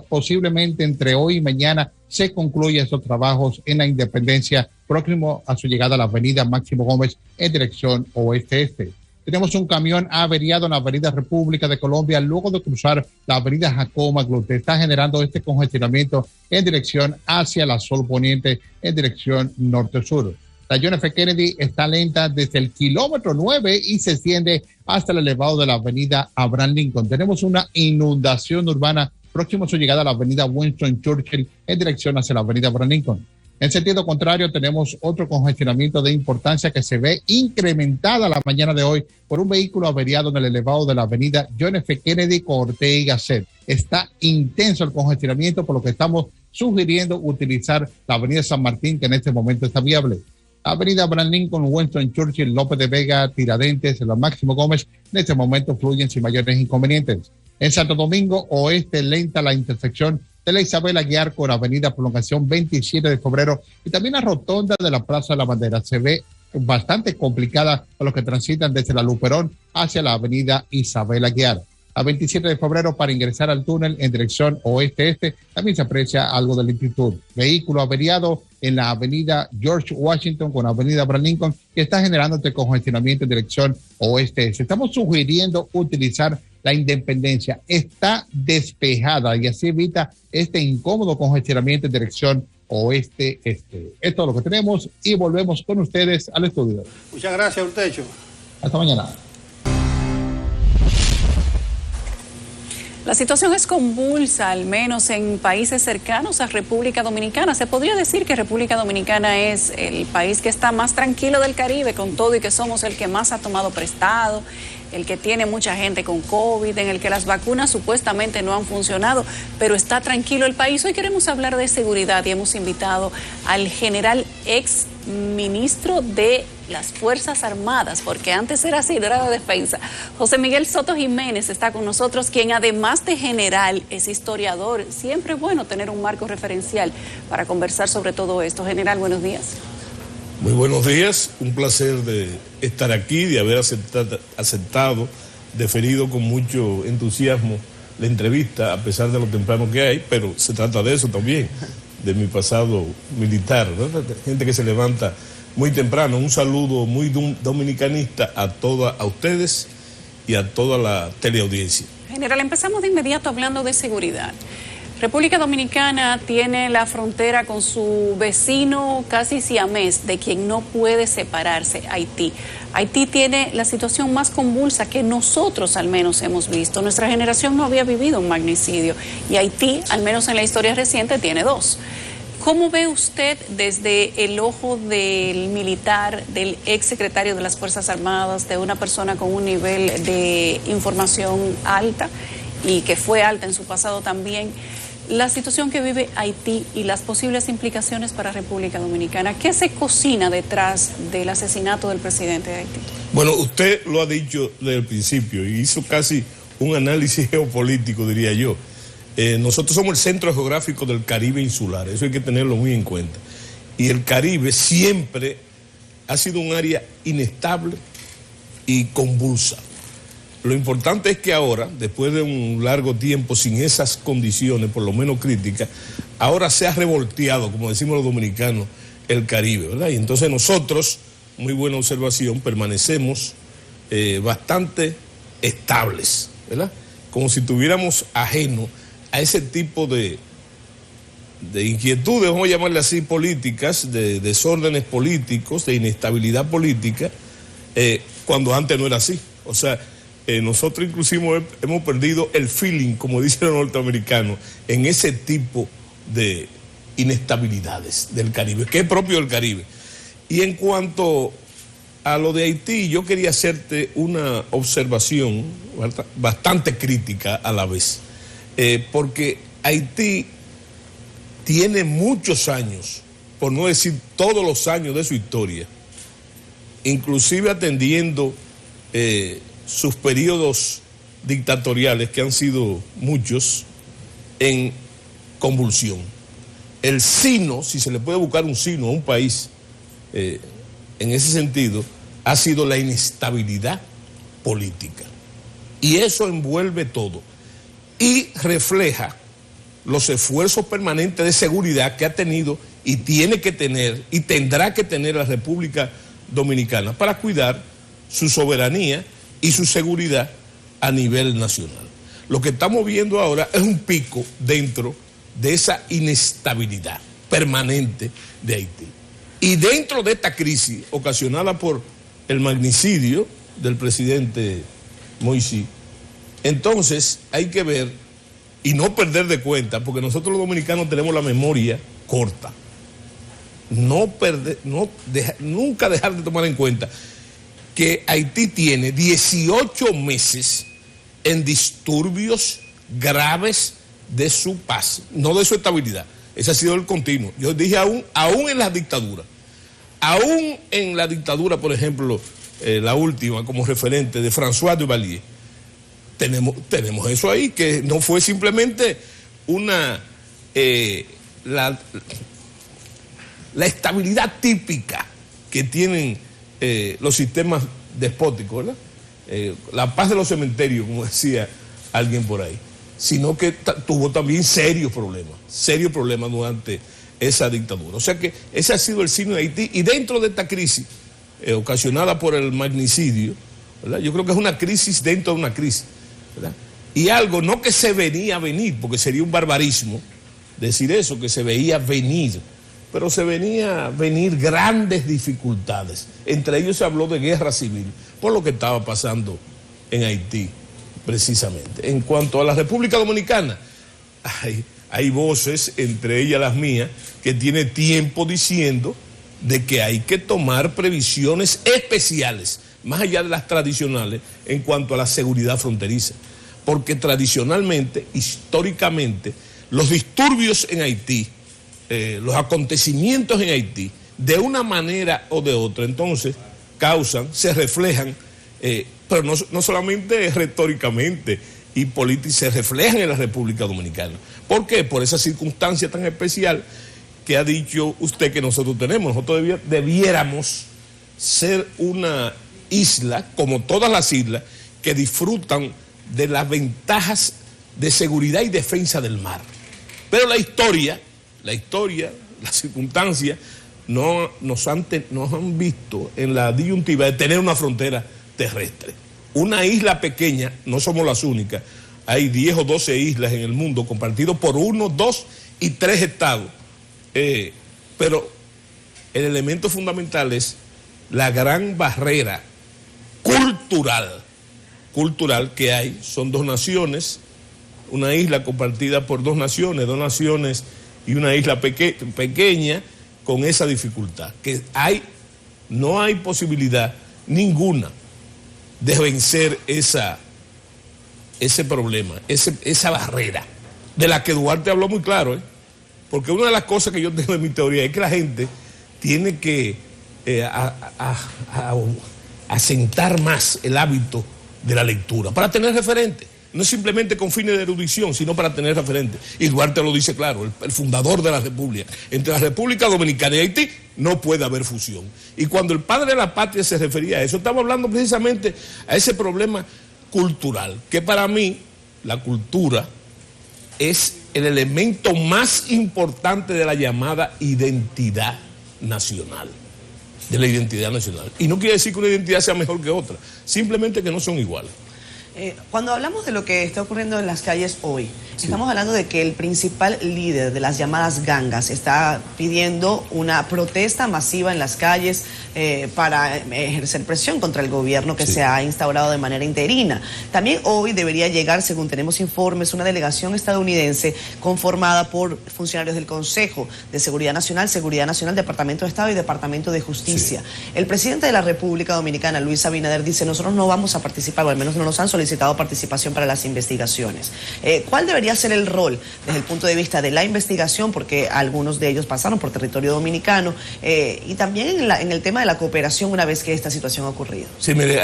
Posiblemente entre hoy y mañana se concluyen esos trabajos en la Independencia, próximo a su llegada a la avenida Máximo Gómez en dirección oeste-este. Tenemos un camión averiado en la avenida República de Colombia luego de cruzar la avenida Jacobo Magluté. Está generando este congestionamiento en dirección hacia la Sol Poniente en dirección norte-sur. La John F. Kennedy está lenta desde el kilómetro 9 y se extiende hasta el elevado de la avenida Abraham Lincoln. Tenemos una inundación urbana próximo a su llegada a la avenida Winston Churchill en dirección hacia la avenida Abraham Lincoln. En sentido contrario, tenemos otro congestionamiento de importancia que se ve incrementada la mañana de hoy por un vehículo averiado en el elevado de la avenida John F. Kennedy con Ortega y Gasset. Está intenso el congestionamiento, por lo que estamos sugiriendo utilizar la avenida San Martín, que en este momento está viable. La avenida Abraham Lincoln, Winston Churchill, López de Vega, Tiradentes, la Máximo Gómez, en este momento fluyen sin mayores inconvenientes. En Santo Domingo Oeste, lenta la intersección de la Isabel Aguiar con avenida Prolongación 27 de febrero y también la rotonda de la Plaza de la Bandera. Se ve bastante complicada para los que transitan desde la Luperón hacia la avenida Isabel Aguiar. A 27 de febrero para ingresar al túnel en dirección oeste-este también se aprecia algo de lentitud. Vehículo averiado en la avenida George Washington con avenida Abraham Lincoln que está generando este congestionamiento en dirección oeste-este. Estamos sugiriendo utilizar la Independencia. Está despejada y así evita este incómodo congestionamiento en dirección oeste-este. Es todo lo que tenemos y volvemos con ustedes al estudio. Muchas gracias, Urtecho. Hasta mañana. La situación es convulsa, al menos en países cercanos a República Dominicana. Se podría decir que República Dominicana es el país que está más tranquilo del Caribe, con todo y que somos el que más ha tomado prestado, el que tiene mucha gente con COVID, en el que las vacunas supuestamente no han funcionado, pero está tranquilo el país. Hoy queremos hablar de seguridad y hemos invitado al general ex ministro de las Fuerzas Armadas, porque antes era así, era de defensa. José Miguel Soto Jiménez está con nosotros, quien además de general es historiador. Siempre es bueno tener un marco referencial para conversar sobre todo esto. General, buenos días. Muy buenos días, un placer de estar aquí, de haber aceptado, deferido con mucho entusiasmo la entrevista, a pesar de lo temprano que hay, pero se trata de eso también, de mi pasado militar, ¿verdad? Gente que se levanta muy temprano. Un saludo muy dominicanista a ustedes y a toda la teleaudiencia. General, empezamos de inmediato hablando de seguridad. República Dominicana tiene la frontera con su vecino casi siamés, de quien no puede separarse, Haití. Haití tiene la situación más convulsa que nosotros al menos hemos visto. Nuestra generación no había vivido un magnicidio y Haití, al menos en la historia reciente, tiene dos. ¿Cómo ve usted desde el ojo del militar, del ex secretario de las Fuerzas Armadas, de una persona con un nivel de información alta y que fue alta en su pasado también, la situación que vive Haití y las posibles implicaciones para República Dominicana? ¿Qué se cocina detrás del asesinato del presidente de Haití? Bueno, usted lo ha dicho desde el principio y hizo casi un análisis geopolítico, diría yo. Nosotros somos el centro geográfico del Caribe insular, eso hay que tenerlo muy en cuenta. Y el Caribe siempre ha sido un área inestable y convulsa. Lo importante es que ahora, después de un largo tiempo sin esas condiciones, por lo menos críticas, ahora se ha revolteado, como decimos los dominicanos, el Caribe, ¿verdad? Y entonces nosotros, muy buena observación, permanecemos bastante estables, ¿verdad? Como si estuviéramos ajenos a ese tipo de inquietudes, vamos a llamarle así, políticas, de desórdenes políticos, de inestabilidad política, cuando antes no era así. O sea, nosotros inclusive hemos perdido el feeling, como dicen los norteamericanos, en ese tipo de inestabilidades del Caribe, que es propio del Caribe. Y en cuanto a lo de Haití, yo quería hacerte una observación bastante crítica a la vez, porque Haití tiene muchos años, por no decir todos los años de su historia, inclusive atendiendo sus periodos dictatoriales, que han sido muchos, en convulsión. El sino, si se le puede buscar un sino a un país en ese sentido ha sido la inestabilidad política. Y eso envuelve todo y refleja los esfuerzos permanentes de seguridad que ha tenido y tiene que tener y tendrá que tener la República Dominicana para cuidar su soberanía y su seguridad a nivel nacional. Lo que estamos viendo ahora es un pico dentro de esa inestabilidad permanente de Haití. Y dentro de esta crisis ocasionada por el magnicidio del presidente Moïse, entonces hay que ver y no perder de cuenta, porque nosotros los dominicanos tenemos la memoria corta, nunca dejar de tomar en cuenta que Haití tiene 18 meses en disturbios graves de su paz, no de su estabilidad. Ese ha sido el continuo. Yo dije aún en las dictaduras, aún en la dictadura, por ejemplo, la última como referente de François Duvalier, tenemos eso ahí, que no fue simplemente la estabilidad típica que tienen los sistemas despóticos, ¿verdad? La paz de los cementerios, como decía alguien por ahí, sino que tuvo también serios problemas durante esa dictadura. O sea que ese ha sido el signo de Haití, y dentro de esta crisis ocasionada por el magnicidio, ¿verdad? Yo creo que es una crisis dentro de una crisis, ¿verdad? Y algo no que se venía a venir, porque sería un barbarismo decir eso, que se veía venir, pero se venía a venir grandes dificultades. Entre ellos se habló de guerra civil, por lo que estaba pasando en Haití, precisamente. En cuanto a la República Dominicana, hay voces, entre ellas las mías, que tiene tiempo diciendo de que hay que tomar previsiones especiales, más allá de las tradicionales, en cuanto a la seguridad fronteriza. Porque tradicionalmente, históricamente, los disturbios en Haití, los acontecimientos en Haití, de una manera o de otra, entonces se reflejan, pero no solamente retóricamente y políticamente, se reflejan en la República Dominicana. ¿Por qué? Por esa circunstancia tan especial que ha dicho usted que nosotros tenemos. Nosotros debiéramos ser una isla, como todas las islas, que disfrutan de las ventajas de seguridad y defensa del mar. Pero la historia, las circunstancias, nos han visto en la disyuntiva de tener una frontera terrestre. Una isla pequeña, no somos las únicas, hay 10 o 12 islas en el mundo compartidos por 1, 2 y 3 estados. Pero el elemento fundamental es la gran barrera cultural que hay. Son 2 naciones, una isla compartida por 2 naciones y una isla pequeña con esa dificultad, que no hay posibilidad ninguna de vencer ese problema, esa barrera, de la que Duarte habló muy claro, porque una de las cosas que yo tengo en mi teoría es que la gente tiene que asentar más el hábito de la lectura, para tener referentes, no simplemente con fines de erudición, sino para tener referentes. Y Duarte lo dice claro, el fundador de la República. Entre la República Dominicana y Haití no puede haber fusión. Y cuando el padre de la patria se refería a eso, estamos hablando precisamente a ese problema cultural, que para mí la cultura es el elemento más importante de la llamada identidad nacional. Y no quiere decir que una identidad sea mejor que otra, simplemente que no son iguales. Cuando hablamos de lo que está ocurriendo en las calles hoy, estamos hablando de que el principal líder de las llamadas gangas está pidiendo una protesta masiva en las calles para ejercer presión contra el gobierno que se ha instaurado de manera interina. También hoy debería llegar, según tenemos informes, una delegación estadounidense conformada por funcionarios del Consejo de Seguridad Nacional, Departamento de Estado y Departamento de Justicia. El presidente de la República Dominicana, Luis Abinader, dice: nosotros no vamos a participar, o al menos no nos han solicitado participación para las investigaciones. ¿Cuál debería ser el rol desde el punto de vista de la investigación? Porque algunos de ellos pasaron por territorio dominicano, y también en el tema de la cooperación una vez que esta situación ha ocurrido. Sí, mire,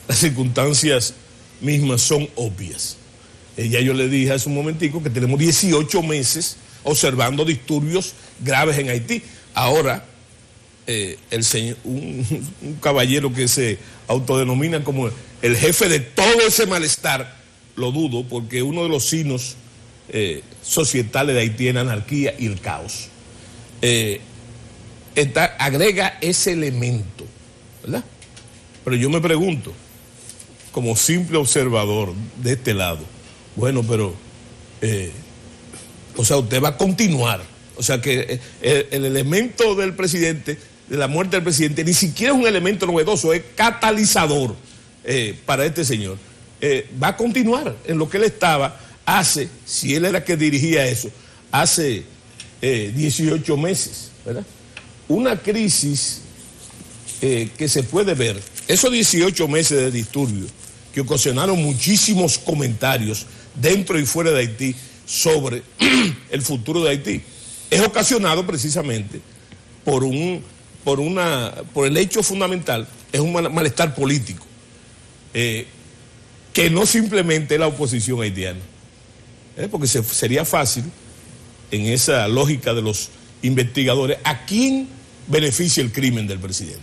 las circunstancias mismas son obvias. Ya yo le dije hace un momentico que tenemos 18 meses observando disturbios graves en Haití. Ahora, un caballero que se autodenomina como el jefe de todo ese malestar, lo dudo, porque uno de los signos societales de Haití es la anarquía y el caos. Agrega ese elemento, ¿verdad? Pero yo me pregunto, como simple observador de este lado, bueno, pero, o sea, usted va a continuar. O sea, que el elemento del presidente, de la muerte del presidente, ni siquiera es un elemento novedoso, es catalizador para este señor. Va a continuar en lo que él estaba hace, si él era que dirigía eso, hace 18 meses, ¿verdad? Una crisis que se puede ver, esos 18 meses de disturbio que ocasionaron muchísimos comentarios dentro y fuera de Haití sobre el futuro de Haití, es ocasionado precisamente por el hecho fundamental, es un malestar político, que no simplemente es la oposición haitiana, porque sería fácil, en esa lógica de los investigadores, ¿a quién beneficia el crimen del presidente?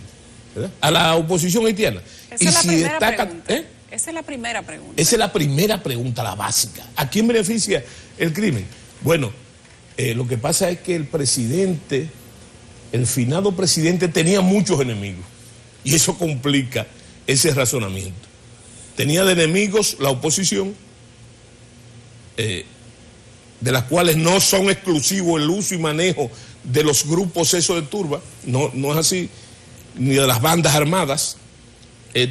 ¿Verdad? A la oposición haitiana. Esa es la primera pregunta. Esa es la primera pregunta. Esa es la primera pregunta, la básica. ¿A quién beneficia el crimen? Bueno, lo que pasa es que el presidente, el finado presidente, tenía muchos enemigos. Y eso complica ese razonamiento. Tenía de enemigos la oposición, de las cuales no son exclusivos el uso y manejo de los grupos esos de turba, no es así, ni de las bandas armadas.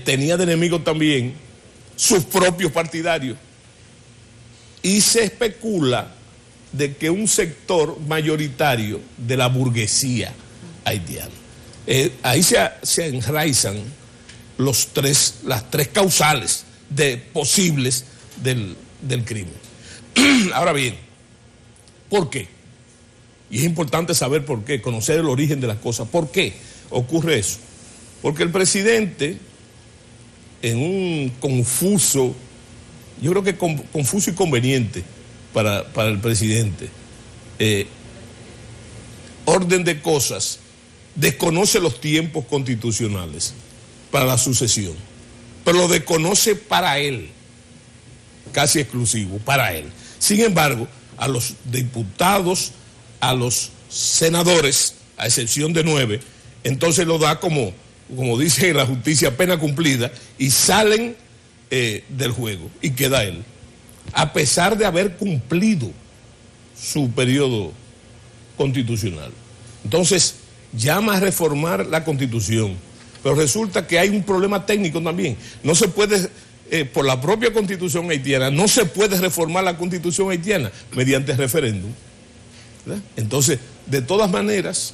Tenía de enemigos también sus propios partidarios. Y se especula de que un sector mayoritario de la burguesía haitiana. Ahí se enraizan las tres causales posibles del crimen. Ahora bien, ¿por qué? Y es importante saber por qué, conocer el origen de las cosas. ¿Por qué ocurre eso? Porque el presidente, en un confuso, yo creo que confuso y conveniente para el presidente, orden de cosas, desconoce los tiempos constitucionales para la sucesión, pero lo desconoce para él, casi exclusivo, para él. Sin embargo, a los diputados, a los senadores, a excepción de 9, entonces lo da como dice la justicia, pena cumplida, y salen del juego, y queda él, a pesar de haber cumplido su periodo constitucional. Entonces, llama a reformar la Constitución, pero resulta que hay un problema técnico también. No se puede, por la propia Constitución haitiana, no se puede reformar la Constitución haitiana mediante referéndum, ¿verdad? Entonces, de todas maneras,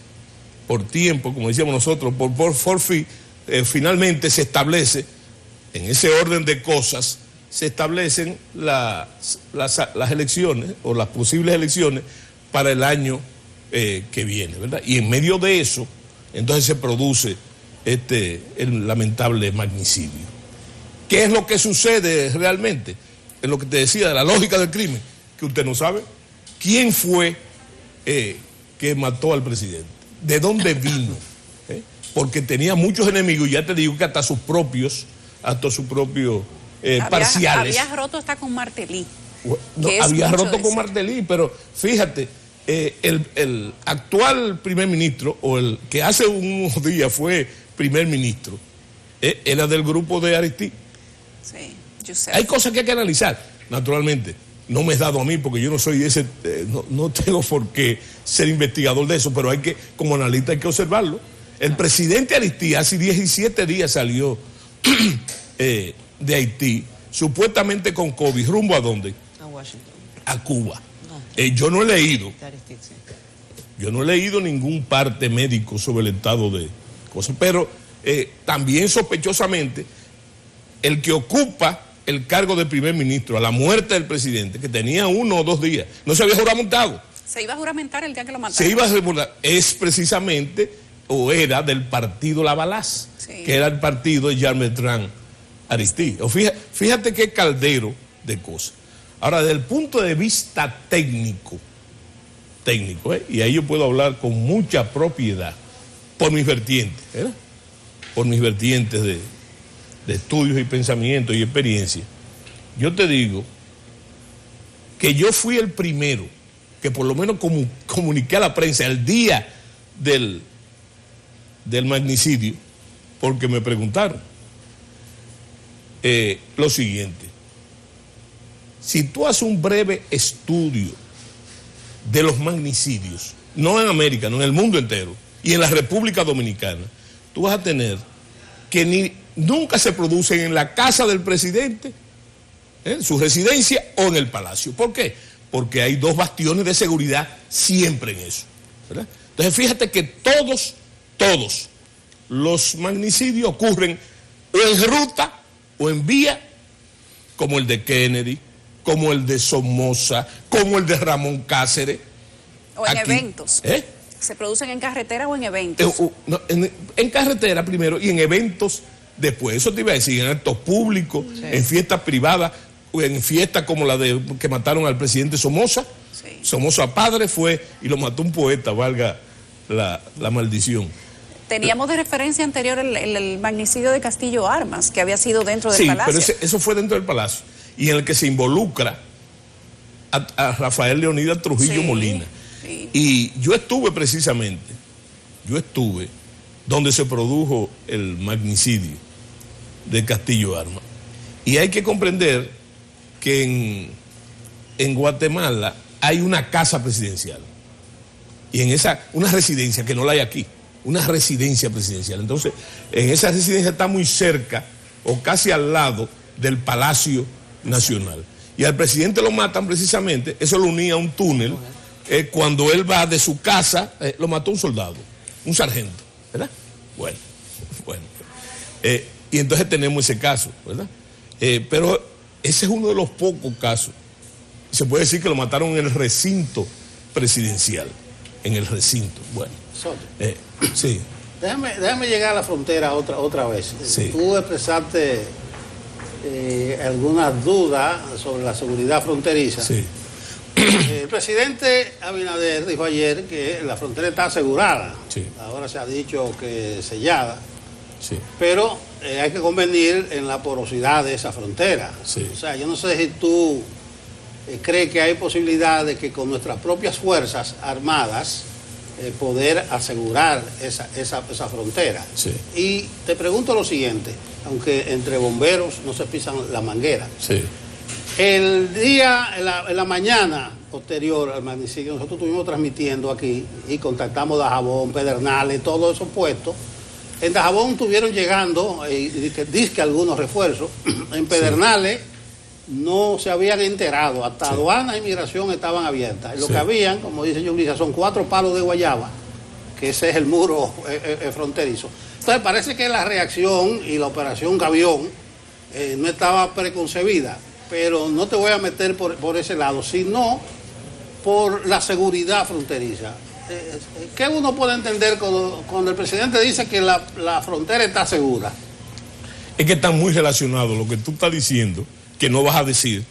por tiempo, como decíamos nosotros, por forfeit, finalmente se establece, en ese orden de cosas, se establecen las elecciones, o las posibles elecciones, para el año que viene, ¿verdad? Y en medio de eso, entonces se produce el lamentable magnicidio. ¿Qué es lo que sucede realmente? Es lo que te decía, de la lógica del crimen, que usted no sabe. ¿Quién fue que mató al presidente? ¿De dónde vino? Porque tenía muchos enemigos, y ya te digo que hasta sus propios parciales. Había roto hasta con Martelly. No, había roto con Martelly, pero fíjate, el actual primer ministro, o el que hace unos días fue primer ministro, era del grupo de Aristide. Sí, yo sé. Hay cosas que hay que analizar, naturalmente. No me es dado a mí porque yo no soy ese, no tengo por qué ser investigador de eso, pero hay que, como analista, hay que observarlo. El presidente Aristide hace 17 días salió de Haití, supuestamente con COVID. ¿Rumbo a dónde? A Washington. A Cuba. Yo no he leído ningún parte médico sobre el estado de cosas, pero también sospechosamente el que ocupa el cargo de primer ministro a la muerte del presidente, que tenía 1 o 2 días, no se había juramentado. Se iba a juramentar el día que lo mataron. Se iba a juramentar, es precisamente, o era del partido Lavalaz, sí, que era el partido de Jean-Bertrand Aristide. Fíjate qué caldero de cosas. Ahora, desde el punto de vista técnico, y ahí yo puedo hablar con mucha propiedad, por mis vertientes, ¿verdad? Por mis vertientes de estudios y pensamientos y experiencia, yo te digo que yo fui el primero que por lo menos comuniqué a la prensa el día del magnicidio, porque me preguntaron lo siguiente: si tú haces un breve estudio de los magnicidios, no en América, no en el mundo entero, y en la República Dominicana, tú vas a tener que nunca se producen en la casa del presidente, en su residencia o en el palacio. ¿Por qué? Porque hay dos bastiones de seguridad siempre en eso, ¿verdad? Entonces fíjate que todos los magnicidios ocurren o en ruta o en vía, como el de Kennedy, como el de Somoza, como el de Ramón Cáceres. O en eventos. ¿Se producen en carretera o en eventos? En carretera primero y en eventos después. Eso te iba a decir, en actos públicos, sí, en fiestas privadas, o en fiestas como la de que mataron al presidente Somoza. Sí. Somoza padre fue y lo mató un poeta, valga la maldición. Teníamos de referencia anterior el magnicidio de Castillo Armas, que había sido dentro del Palacio. Sí, pero eso fue dentro del Palacio, y en el que se involucra a Rafael Leonidas Trujillo Molina. Sí. Y yo estuve donde se produjo el magnicidio de Castillo Armas. Y hay que comprender que en Guatemala hay una casa presidencial. Y en una residencia, que no la hay aquí, una residencia presidencial. Entonces, en esa residencia está muy cerca o casi al lado del Palacio Nacional. Y al presidente lo matan precisamente, eso lo unía a un túnel, cuando él va de su casa, lo mató un soldado, un sargento, ¿verdad? Bueno. Y entonces tenemos ese caso, ¿verdad? Pero ese es uno de los pocos casos. Se puede decir que lo mataron en el recinto presidencial, en el recinto. Bueno, sí. Déjame llegar a la frontera otra vez. Sí. Tú expresaste algunas dudas sobre la seguridad fronteriza. Sí. El presidente Abinader dijo ayer que la frontera está asegurada. Sí. Ahora se ha dicho que sellada. Sí. Pero hay que convenir en la porosidad de esa frontera. Sí. O sea, yo no sé si tú crees que hay posibilidad de que con nuestras propias fuerzas armadas poder asegurar esa frontera. Sí. Y te pregunto lo siguiente, aunque entre bomberos no se pisan la manguera. Sí. El día, en la mañana posterior al magnicidio, nosotros estuvimos transmitiendo aquí y contactamos Dajabón, Pedernales, todos esos puestos. En Dajabón estuvieron llegando, dizque algunos refuerzos. En Pedernales no se habían enterado, hasta aduana e inmigración estaban abiertas. Y lo que habían, como dice Yulisa, son 4 palos de guayaba, que ese es el muro fronterizo. Entonces parece que la reacción y la operación Gavión no estaba preconcebida, pero no te voy a meter por ese lado, sino por la seguridad fronteriza. ¿Qué uno puede entender cuando el presidente dice que la frontera está segura? Es que está muy relacionado lo que tú estás diciendo, que no vas a decir,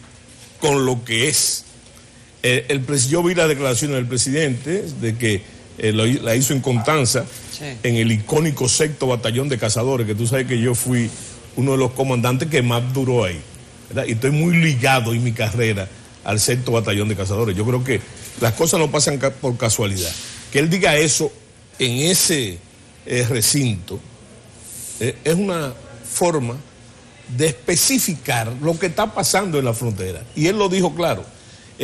con lo que es. Yo vi la declaración del presidente de que la hizo en Constanza, en el icónico 6º Batallón de Cazadores, que tú sabes que yo fui uno de los comandantes que más duró ahí, ¿verdad? Y estoy muy ligado en mi carrera al 6º Batallón de Cazadores. Yo creo que las cosas no pasan por casualidad. Que él diga eso en ese recinto es una forma de especificar lo que está pasando en la frontera. Y él lo dijo claro.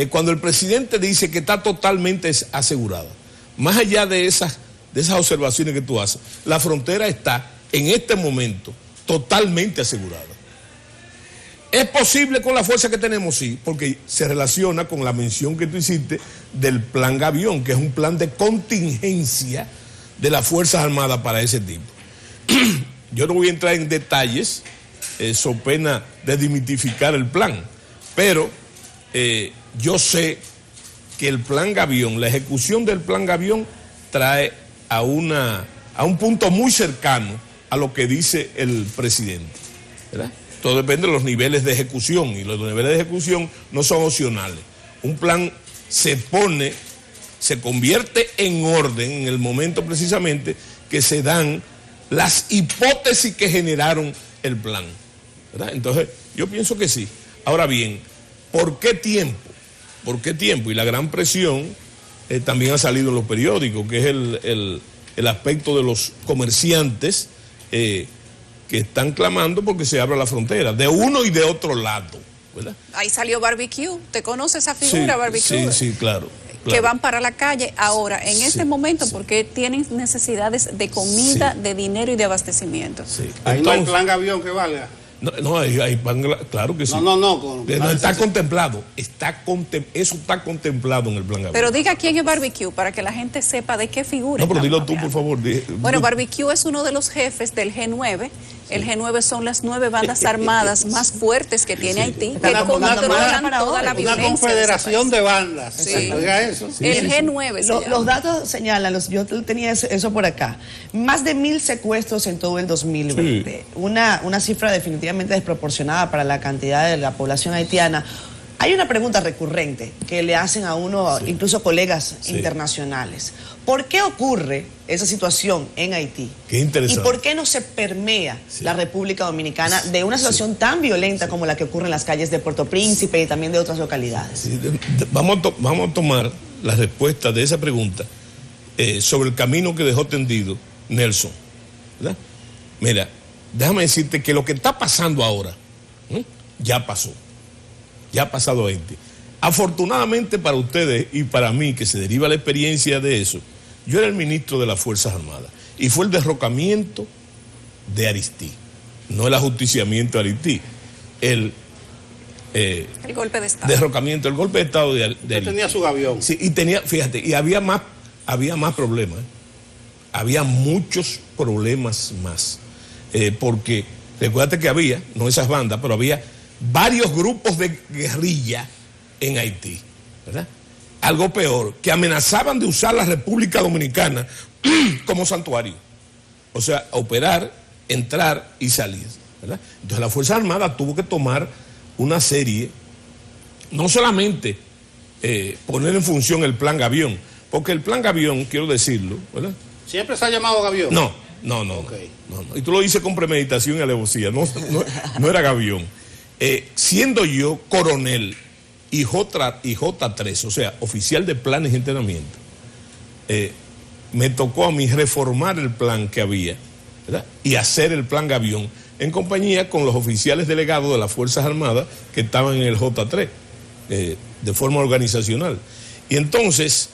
Cuando el presidente dice que está totalmente asegurada, más allá de esas observaciones que tú haces, la frontera está en este momento totalmente asegurada. ¿Es posible con la fuerza que tenemos? Sí, porque se relaciona con la mención que tú hiciste del plan Gavión, que es un plan de contingencia de las Fuerzas Armadas para ese tipo. Yo no voy a entrar en detalles, so pena de desmitificar el plan, pero yo sé que el plan Gavión, la ejecución del plan Gavión trae a un punto muy cercano a lo que dice el presidente, ¿verdad? Todo depende de los niveles de ejecución, y los niveles de ejecución no son opcionales. Un plan se pone se convierte en orden en el momento precisamente que se dan las hipótesis que generaron el plan, ¿verdad? Entonces, yo pienso que sí. Ahora bien, ¿por qué tiempo? ¿Por qué tiempo? Y la gran presión también ha salido en los periódicos, que es el aspecto de los comerciantes que están clamando porque se abra la frontera, de uno y de otro lado, ¿verdad? Ahí salió Barbecue. ¿Te conoce esa figura, sí, Barbecue? Sí, claro. Que van para la calle ahora, en este momento, porque tienen necesidades de comida, de dinero y de abastecimiento. Sí. Ahí Entonces, no hay plan Gavión que valga. No, hay plan, claro que sí. No. Está contemplado. Eso está contemplado en el plan Gavión. Pero diga quién es Barbecue para que la gente sepa de qué figura. No, pero dilo tú, por favor. Bueno, Barbecue es uno de los jefes del G9. El G9 son las 9 bandas armadas más fuertes que tiene Haití, que controlan toda la violencia. Una confederación de bandas. Sí. Eso. El G9. Los datos señalan, yo tenía eso por acá, más de 1000 secuestros en todo el 2020. Sí. Una cifra definitivamente desproporcionada para la cantidad de la población haitiana. Hay una pregunta recurrente que le hacen a uno, incluso colegas internacionales. ¿Por qué ocurre esa situación en Haití? Qué interesante. ¿Y por qué no se permea la República Dominicana de una situación tan violenta como la que ocurre en las calles de Puerto Príncipe y también de otras localidades? Sí, vamos a tomar la respuesta de esa pregunta sobre el camino que dejó tendido Nelson, ¿verdad? Mira, déjame decirte que lo que está pasando ahora ya pasó. Ya ha pasado 20. Afortunadamente para ustedes y para mí, que se deriva la experiencia de eso, yo era el ministro de las Fuerzas Armadas y fue el derrocamiento de Aristí, no el ajusticiamiento de Aristí, el golpe de Estado. Derrocamiento, el golpe de Estado de Aristí. Tenía su Gavión. Sí, y tenía, fíjate, y había más problemas, había muchos problemas más, porque recuérdate que había, no esas bandas, pero había varios grupos de guerrilla en Haití, ¿verdad? Algo peor, que amenazaban de usar la República Dominicana como santuario. O sea, operar, entrar y salir, ¿verdad? Entonces la Fuerza Armada tuvo que tomar una serie, no solamente poner en función el plan Gavión, porque el plan Gavión, quiero decirlo, ¿verdad? ¿Siempre se ha llamado Gavión? No. Y tú lo dices con premeditación y alevosía, no era Gavión. Siendo yo coronel y J3, o sea, oficial de planes y entrenamiento, me tocó a mí reformar el plan que había, ¿verdad? Y hacer el plan Gavión en compañía con los oficiales delegados de las Fuerzas Armadas que estaban en el J3, de forma organizacional. Y entonces,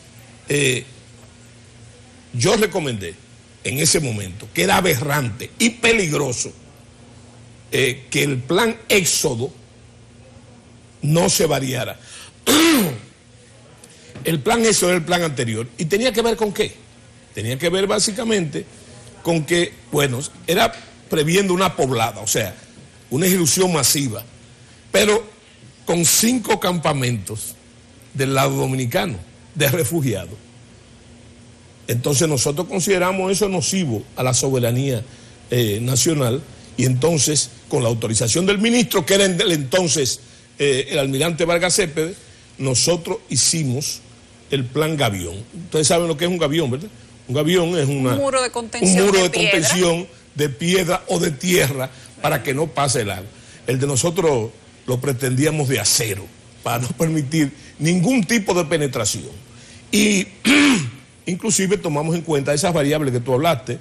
yo recomendé en ese momento que era aberrante y peligroso que el plan Éxodo no se variara. El plan Éxodo era el plan anterior. ¿Y tenía que ver con qué? Tenía que ver básicamente con que, bueno, era previendo una poblada, o sea, una ejecución masiva, pero con 5 campamentos del lado dominicano, de refugiados. Entonces nosotros consideramos eso nocivo a la soberanía nacional. Y entonces, con la autorización del ministro, que era entonces el almirante Vargas Cepede, nosotros hicimos el plan Gavión. Ustedes saben lo que es un gavión, ¿verdad? Un gavión es un muro de contención, de piedra o de tierra para que no pase el agua. El de nosotros lo pretendíamos de acero, para no permitir ningún tipo de penetración. Y inclusive tomamos en cuenta esas variables que tú hablaste,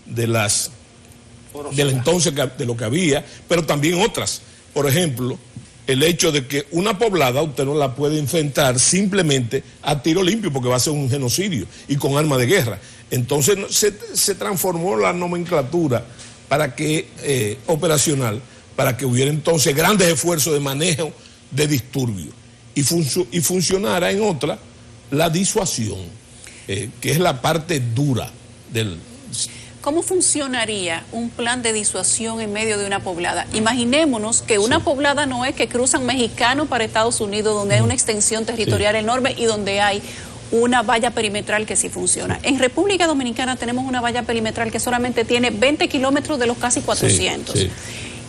del entonces de lo que había, pero también otras. Por ejemplo, el hecho de que una poblada usted no la puede enfrentar simplemente a tiro limpio porque va a ser un genocidio y con arma de guerra. Entonces se transformó la nomenclatura para que operacional, para que hubiera entonces grandes esfuerzos de manejo de disturbios y funcionara en otra la disuasión, que es la parte dura del... ¿Cómo funcionaría un plan de disuasión en medio de una poblada? Imaginémonos que una poblada no es que cruzan mexicanos para Estados Unidos, donde hay una extensión territorial enorme y donde hay una valla perimetral que sí funciona. En República Dominicana tenemos una valla perimetral que solamente tiene 20 kilómetros de los casi 400.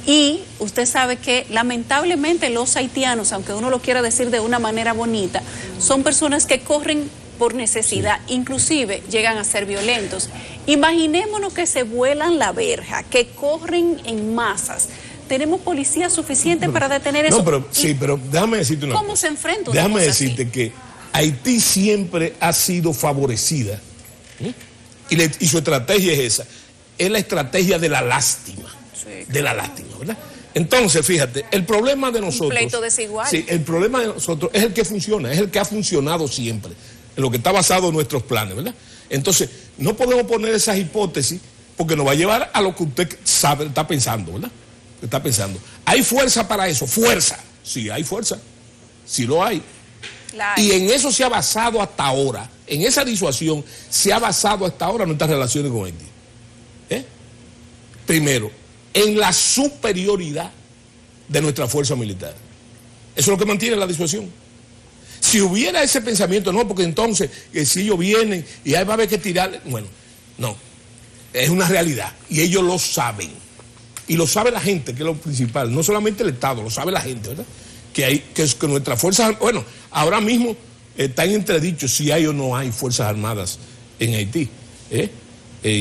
Y usted sabe que lamentablemente los haitianos, aunque uno lo quiera decir de una manera bonita, son personas que corren por necesidad, inclusive llegan a ser violentos. Imaginémonos que se vuelan la verja, que corren en masas. ¿Tenemos policía suficiente para detener eso? No, pero sí, pero déjame decirte una cosa. ¿Cómo se enfrenta? Déjame decirte que Haití siempre ha sido favorecida, y su estrategia es esa, es la estrategia de la lástima, ¿verdad? Entonces, fíjate, el problema de nosotros... Un pleito desigual. Sí, el problema de nosotros es el que funciona, es el que ha funcionado siempre, en lo que está basado en nuestros planes, ¿verdad? Entonces, no podemos poner esas hipótesis porque nos va a llevar a lo que usted sabe, está pensando, ¿verdad? Está pensando. ¿Hay fuerza para eso? ¡Fuerza! Sí, hay fuerza. Sí lo hay. Y en eso se ha basado hasta ahora, en esa disuasión se ha basado hasta ahora nuestras relaciones con Haití. Primero, en la superioridad de nuestra fuerza militar. Eso es lo que mantiene la disuasión. Si hubiera ese pensamiento, no, porque entonces, si ellos vienen y ahí va a haber que tirar, bueno, no, es una realidad y ellos lo saben. Y lo sabe la gente, que es lo principal, no solamente el Estado, lo sabe la gente, ¿verdad? Que nuestras fuerzas, bueno, ahora mismo está en entredicho si hay o no hay fuerzas armadas en Haití.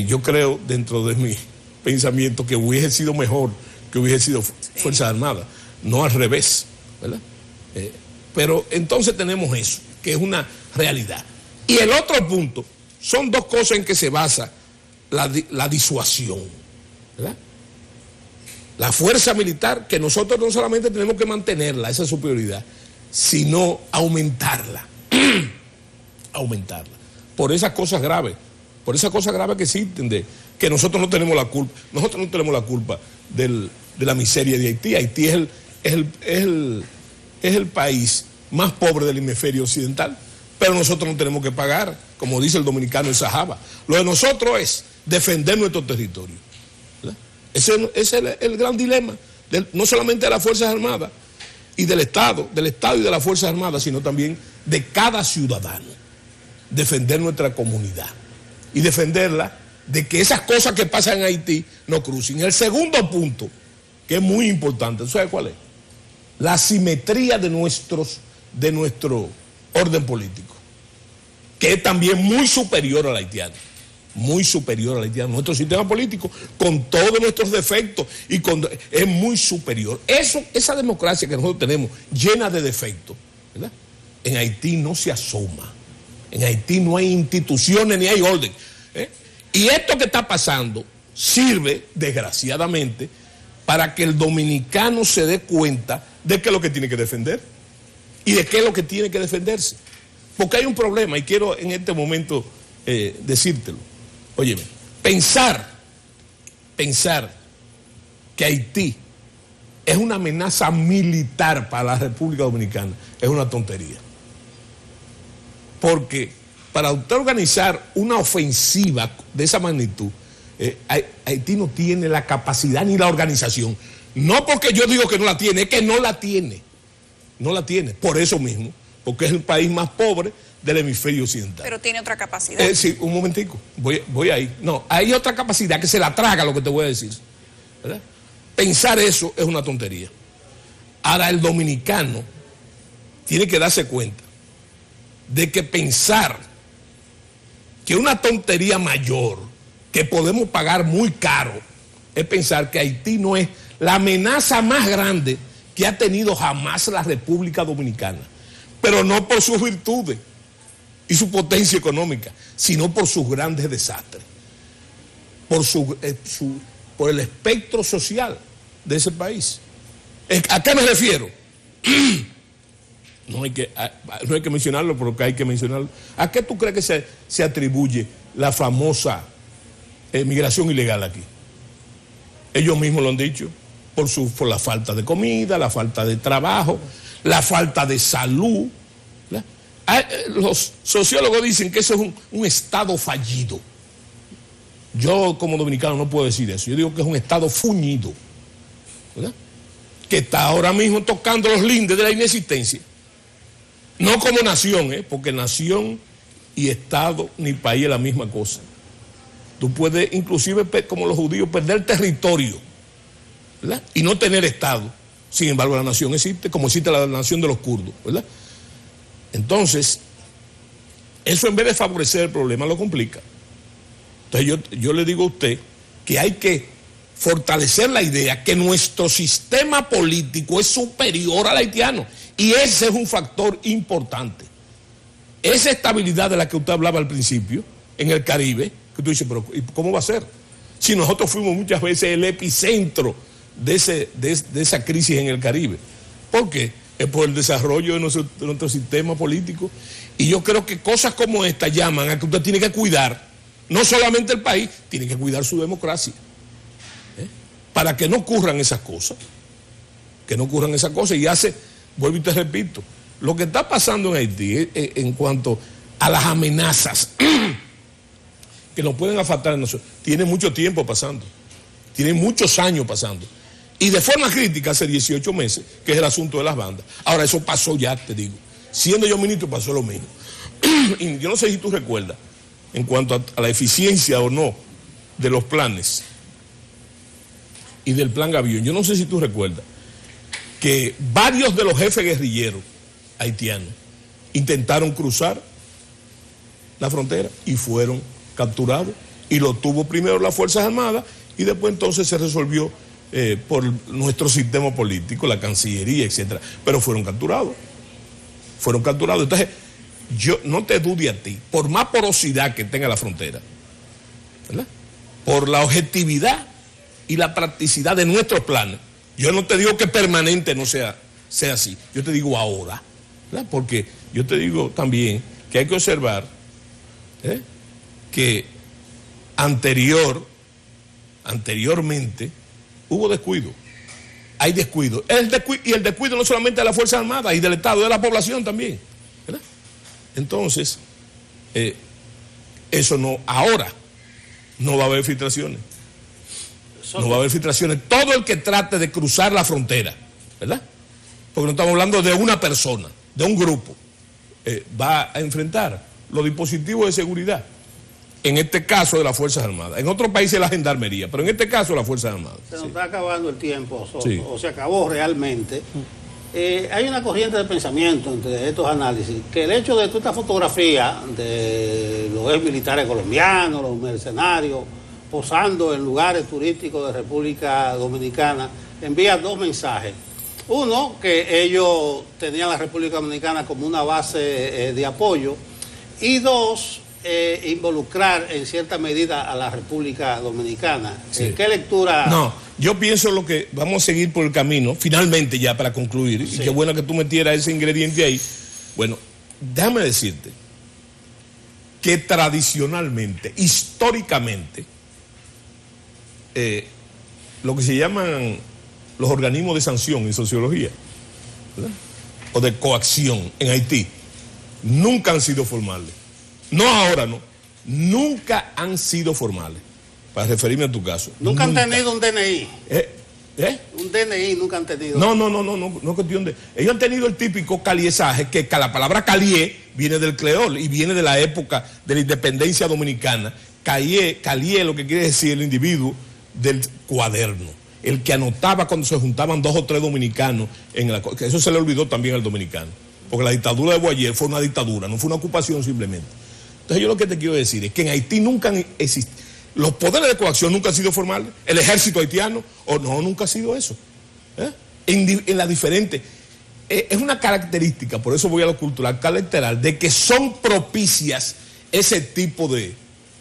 Yo creo, dentro de mi pensamiento, que hubiese sido mejor que hubiese sido fuerzas armadas, no al revés, ¿verdad? Pero entonces tenemos eso, que es una realidad. Y el otro punto, son dos cosas en que se basa la disuasión, ¿verdad? La fuerza militar, que nosotros no solamente tenemos que mantenerla, esa superioridad, sino aumentarla. Aumentarla. Por esas cosas graves que existen, que nosotros no tenemos la culpa. Nosotros no tenemos la culpa de la miseria de Haití. Haití es el país más pobre del hemisferio occidental, pero nosotros no tenemos que pagar, como dice el dominicano en Sajaba. Lo de nosotros es defender nuestro territorio. Ese es el gran dilema, no solamente de las Fuerzas Armadas y del Estado y de las Fuerzas Armadas, sino también de cada ciudadano. Defender nuestra comunidad y defenderla de que esas cosas que pasan en Haití no crucen. El segundo punto, que es muy importante, ¿sabes cuál es? La asimetría de nuestro orden político, que es también muy superior al haitiano. Muy superior al haitiano. Nuestro sistema político, con todos nuestros defectos, es muy superior. Esa democracia que nosotros tenemos, llena de defectos, ¿verdad? En Haití no se asoma. En Haití no hay instituciones ni hay orden. Y esto que está pasando sirve, desgraciadamente, para que el dominicano se dé cuenta de qué es lo que tiene que defender y de qué es lo que tiene que defenderse. Porque hay un problema, y quiero en este momento decírtelo. Óyeme, pensar que Haití es una amenaza militar para la República Dominicana es una tontería. Porque para usted organizar una ofensiva de esa magnitud, Haití no tiene la capacidad ni la organización. No porque yo digo que no la tiene, es que no la tiene. No la tiene, por eso mismo, porque es el país más pobre del hemisferio occidental. Pero tiene otra capacidad. Sí, un momentico, voy ahí. No, hay otra capacidad que se la traga lo que te voy a decir, ¿verdad? Pensar eso es una tontería. Ahora el dominicano tiene que darse cuenta de que pensar que una tontería mayor, que podemos pagar muy caro, es pensar que Haití no es la amenaza más grande que ha tenido jamás la República Dominicana, pero no por sus virtudes y su potencia económica, sino por sus grandes desastres, por el espectro social de ese país. ¿A qué me refiero? No hay que mencionarlo, porque hay que mencionarlo. ¿A qué tú crees que se atribuye la famosa migración ilegal aquí? Ellos mismos lo han dicho, por la falta de comida, la falta de trabajo, la falta de salud. Los sociólogos dicen que eso es un estado fallido. Yo como dominicano no puedo decir eso. Yo digo que es un estado fuñido, ¿verdad? Que está ahora mismo tocando los lindes de la inexistencia. No como nación, porque nación y estado ni país es la misma cosa. Tú puedes inclusive, como los judíos, perder territorio, ¿verdad? Y no tener estado. Sin embargo, la nación existe, como existe la nación de los kurdos, ¿verdad? Entonces, Eso en vez de favorecer el problema lo complica. Entonces yo le digo a usted que hay que fortalecer la idea que nuestro sistema político es superior al haitiano. Y ese es un factor importante. Esa estabilidad de la que usted hablaba al principio, en el Caribe, que tú dices, pero ¿cómo va a ser? Si nosotros fuimos muchas veces el epicentro de esa crisis en el Caribe. ¿Por qué? Es por el desarrollo de nuestro sistema político. Y yo creo que cosas como esta llaman a que usted tiene que cuidar, no solamente el país, tiene que cuidar su democracia. Para que no ocurran esas cosas. Que no ocurran esas cosas. Y vuelvo y te repito, lo que está pasando en Haití en cuanto a las amenazas que nos pueden afectar a nosotros, tiene mucho tiempo pasando. Tiene muchos años pasando. Y de forma crítica hace 18 meses, que es el asunto de las bandas. Ahora, eso pasó ya, te digo. Siendo yo ministro, pasó lo mismo. Y yo no sé si tú recuerdas, en cuanto a la eficiencia o no de los planes y del plan Gavión, yo no sé si tú recuerdas que varios de los jefes guerrilleros haitianos intentaron cruzar la frontera y fueron capturados, y lo tuvo primero las Fuerzas Armadas y después entonces se resolvió por nuestro sistema político, la Cancillería, etcétera, pero fueron capturados. Entonces, yo no te dude a ti, por más porosidad que tenga la frontera, ¿verdad?, por la objetividad y la practicidad de nuestros planes, yo no te digo que permanente no sea así, yo te digo ahora, ¿verdad?, porque yo te digo también que hay que observar que anteriormente hubo descuido, hay descuido. Y el descuido no solamente de las Fuerzas Armadas y del Estado, de la población también, ¿verdad? Entonces, eso no, ahora no va a haber filtraciones. No va a haber filtraciones. Todo el que trate de cruzar la frontera, ¿verdad?, porque no estamos hablando de una persona, de un grupo, va a enfrentar los dispositivos de seguridad. En este caso de las Fuerzas Armadas. En otros países la Gendarmería, pero en este caso de las Fuerzas Armadas. Se nos está acabando el tiempo, o se acabó realmente. Hay una corriente de pensamiento entre estos análisis, que el hecho de toda esta fotografía de los militares colombianos, los mercenarios, posando en lugares turísticos de República Dominicana, envía dos mensajes. Uno, que ellos tenían la República Dominicana como una base de apoyo, y dos, involucrar en cierta medida a la República Dominicana. Sí. ¿Qué lectura? No, yo pienso lo que vamos a seguir por el camino, finalmente ya para concluir, sí, y qué bueno que tú metieras ese ingrediente ahí. Bueno, déjame decirte que tradicionalmente, históricamente, lo que se llaman los organismos de sanción en sociología, ¿verdad?, o de coacción en Haití, nunca han sido formales. No ahora, no. Nunca han sido formales. Para referirme a tu caso. Nunca han tenido un DNI. Un DNI nunca han tenido. No es cuestión de. Ellos han tenido el típico caliesaje, que la palabra calié viene del creol y viene de la época de la independencia dominicana. Calié lo que quiere decir el individuo del cuaderno. El que anotaba cuando se juntaban 2 o 3 dominicanos. Que eso se le olvidó también al dominicano. Porque la dictadura de Boyer fue una dictadura, no fue una ocupación simplemente. Entonces yo lo que te quiero decir es que en Haití nunca han existido, los poderes de coacción nunca han sido formales, el ejército haitiano, nunca ha sido eso. En la diferente, es una característica, por eso voy a lo cultural, colateral, de que son propicias ese tipo de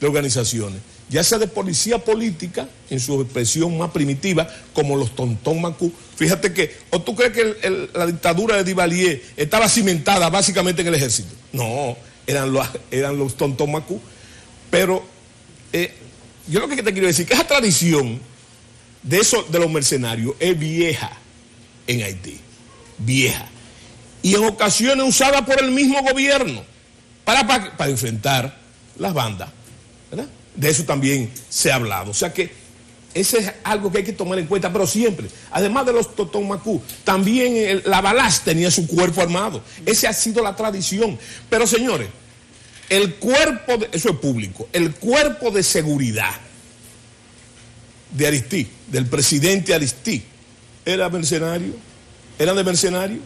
organizaciones, ya sea de policía política, en su expresión más primitiva, como los tontón macú. Fíjate que, ¿o tú crees que la dictadura de Duvalier estaba cimentada básicamente en el ejército? No, eran los tontón macú. Pero yo lo que te quiero decir es que esa tradición de los mercenarios es vieja en Haití, vieja, y en ocasiones usada por el mismo gobierno para enfrentar las bandas, ¿verdad? De eso también se ha hablado. O sea que ese es algo que hay que tomar en cuenta, pero siempre, además de los totomacú, también la Balaz tenía su cuerpo armado. Esa ha sido la tradición. Pero señores, eso es público, el cuerpo de seguridad de Aristí, del presidente Aristí, era mercenario, era de mercenario.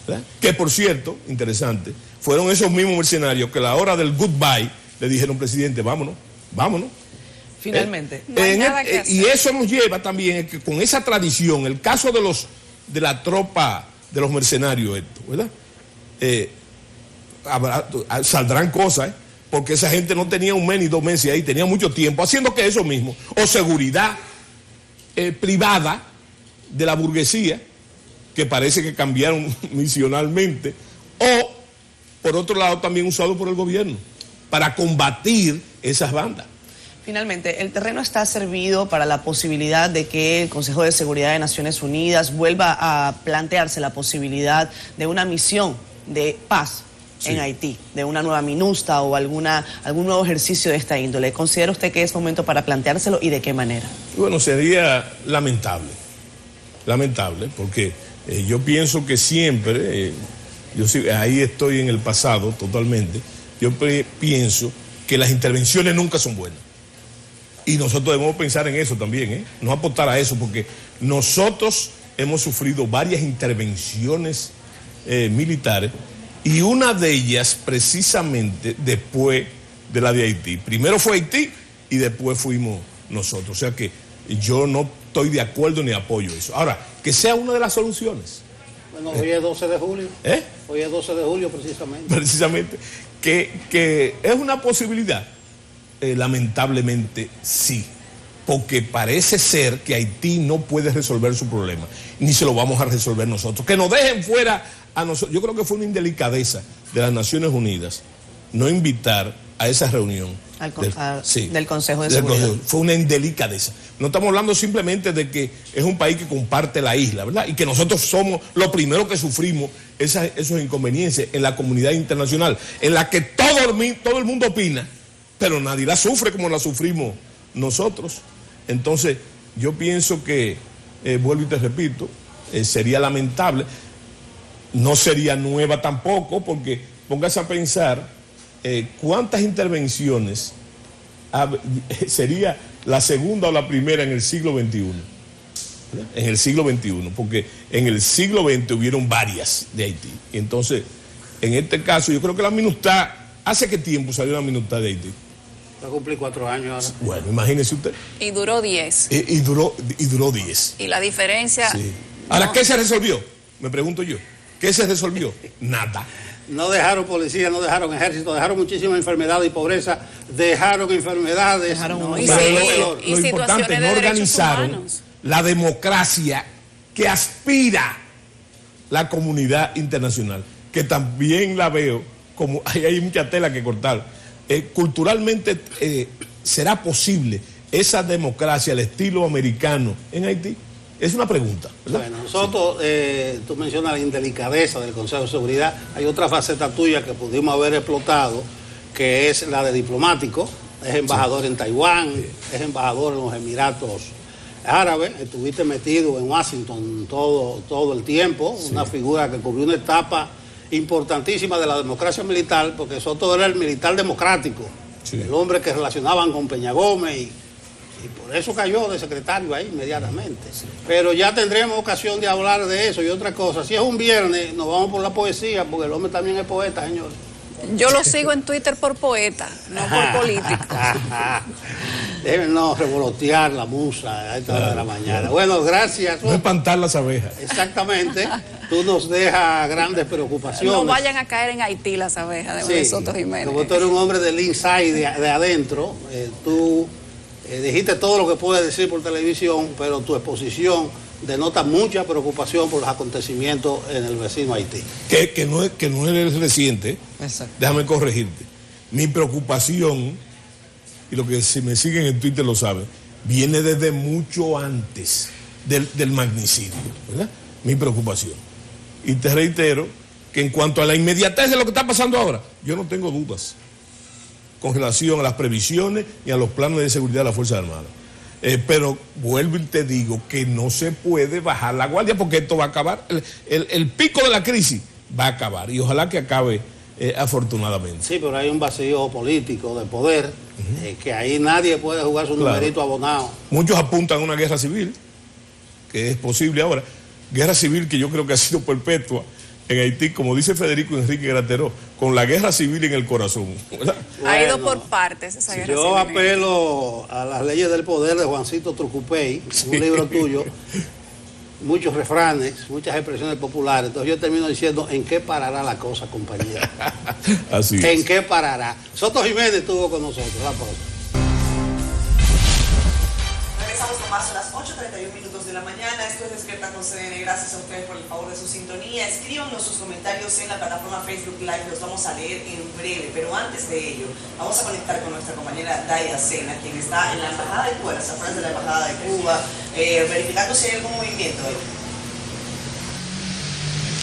¿verdad? Que por cierto, interesante, fueron esos mismos mercenarios que a la hora del goodbye le dijeron, presidente, vámonos, vámonos. Finalmente. Y eso nos lleva también que con esa tradición, el caso de la tropa de los mercenarios, ¿verdad? Saldrán cosas, porque esa gente no tenía un mes ni 2 meses ahí, tenía mucho tiempo haciendo que eso mismo, o seguridad privada de la burguesía, que parece que cambiaron misionalmente, o por otro lado también usado por el gobierno para combatir esas bandas. Finalmente, el terreno está servido para la posibilidad de que el Consejo de Seguridad de Naciones Unidas vuelva a plantearse la posibilidad de una misión de paz en Haití, de una nueva MINUSTA o algún nuevo ejercicio de esta índole. ¿Considera usted que es momento para planteárselo y de qué manera? Bueno, sería lamentable, porque yo pienso que siempre, ahí estoy en el pasado totalmente, yo pienso que las intervenciones nunca son buenas. Y nosotros debemos pensar en eso también, no apostar a eso, porque nosotros hemos sufrido varias intervenciones militares, y una de ellas precisamente después de la de Haití. Primero fue Haití y después fuimos nosotros. O sea que yo no estoy de acuerdo ni apoyo eso. Ahora, que sea una de las soluciones. Bueno, hoy es 12 de julio. Hoy es 12 de julio precisamente. Precisamente. Que es una posibilidad. Lamentablemente sí. Porque parece ser que Haití no puede resolver su problema. Ni se lo vamos a resolver nosotros. Que nos dejen fuera a nosotros. Yo creo que fue una indelicadeza de las Naciones Unidas no invitar a esa reunión del Consejo de Seguridad. Fue una indelicadeza. No estamos hablando simplemente de que es un país que comparte la isla, ¿verdad? Y que nosotros somos los primeros que sufrimos esos inconvenientes en la comunidad internacional, en la que todo el mundo opina, pero nadie la sufre como la sufrimos nosotros. Entonces, yo pienso que, vuelvo y te repito, sería lamentable. No sería nueva tampoco, porque póngase a pensar cuántas intervenciones sería la segunda o la primera en el siglo XXI. ¿Verdad? En el siglo XXI, porque en el siglo XX hubieron varias de Haití. Y entonces, en este caso, yo creo que la MINUSTAH, ¿hace qué tiempo salió la MINUSTAH de Haití? Va a cumplir 4 años ahora. Bueno, imagínese usted. Y duró 10. Y duró 10. Y la diferencia... Sí. Ahora, ¿qué se resolvió? Me pregunto yo. ¿Qué se resolvió? Nada. No dejaron policía, no dejaron ejército, dejaron muchísimas enfermedades y pobreza, dejaron enfermedades. Lo importante, no organizaron la democracia que aspira la comunidad internacional, que también la veo como hay mucha tela que cortar. Culturalmente ¿será posible esa democracia al estilo americano en Haití? Es una pregunta, ¿verdad? Bueno, nosotros, tú mencionas la indelicadeza del Consejo de Seguridad. Hay otra faceta tuya que pudimos haber explotado, que es la de diplomático. Es embajador en Taiwán, es embajador en los Emiratos Árabes. Estuviste metido en Washington todo el tiempo. Una figura que cubrió una etapa importantísima de la democracia militar, porque Soto era el militar democrático. El hombre que relacionaban con Peña Gómez y por eso cayó de secretario ahí inmediatamente. Pero ya tendremos ocasión de hablar de eso y otra cosa. Si es un viernes, nos vamos por la poesía, porque el hombre también es poeta, señor. Yo lo sigo en Twitter por poeta, no por político. Déjenos revolotear la musa a esta hora de la mañana. Bueno, gracias. No espantar las abejas. Exactamente. Tú nos dejas grandes preocupaciones. No vayan a caer en Haití las abejas de Soto Jiménez. Como tú eres un hombre del inside, de adentro, tú dijiste todo lo que puedes decir por televisión, pero tu exposición denota mucha preocupación por los acontecimientos en el vecino Haití. Que no es reciente. Exacto. Déjame corregirte. Mi preocupación, y lo que si me siguen en Twitter lo saben, viene desde mucho antes del magnicidio, ¿verdad? Mi preocupación. Y te reitero que en cuanto a la inmediatez de lo que está pasando ahora, yo no tengo dudas con relación a las previsiones y a los planes de seguridad de las Fuerzas Armadas. Pero vuelvo y te digo que no se puede bajar la guardia porque esto va a acabar. El pico de la crisis va a acabar y ojalá que acabe afortunadamente. Sí, pero hay un vacío político de poder, que ahí nadie puede jugar su numerito abonado. Muchos apuntan a una guerra civil, que es posible ahora. Guerra civil que yo creo que ha sido perpetua en Haití, como dice Federico Enrique Grateró, con la guerra civil en el corazón, ¿verdad? Ha ido por partes esa guerra civil. Yo apelo a las leyes del poder de Juancito Trucupey, un libro tuyo, muchos refranes, muchas expresiones populares. Entonces yo termino diciendo, ¿en qué parará la cosa, compañera? Así es. ¿En qué parará? Soto Jiménez estuvo con nosotros. La pausa. Regresamos con más a las 8:31 minutos de la mañana. Esto es Despierta con CDN. Gracias a ustedes por el favor de su sintonía. Escríbanos sus comentarios en la plataforma Facebook Live. Los vamos a leer en breve. Pero antes de ello, vamos a conectar con nuestra compañera Daya Sena, quien está en la Embajada de Cuba, las afueras de la Embajada de Cuba, verificando si hay algún movimiento ahí.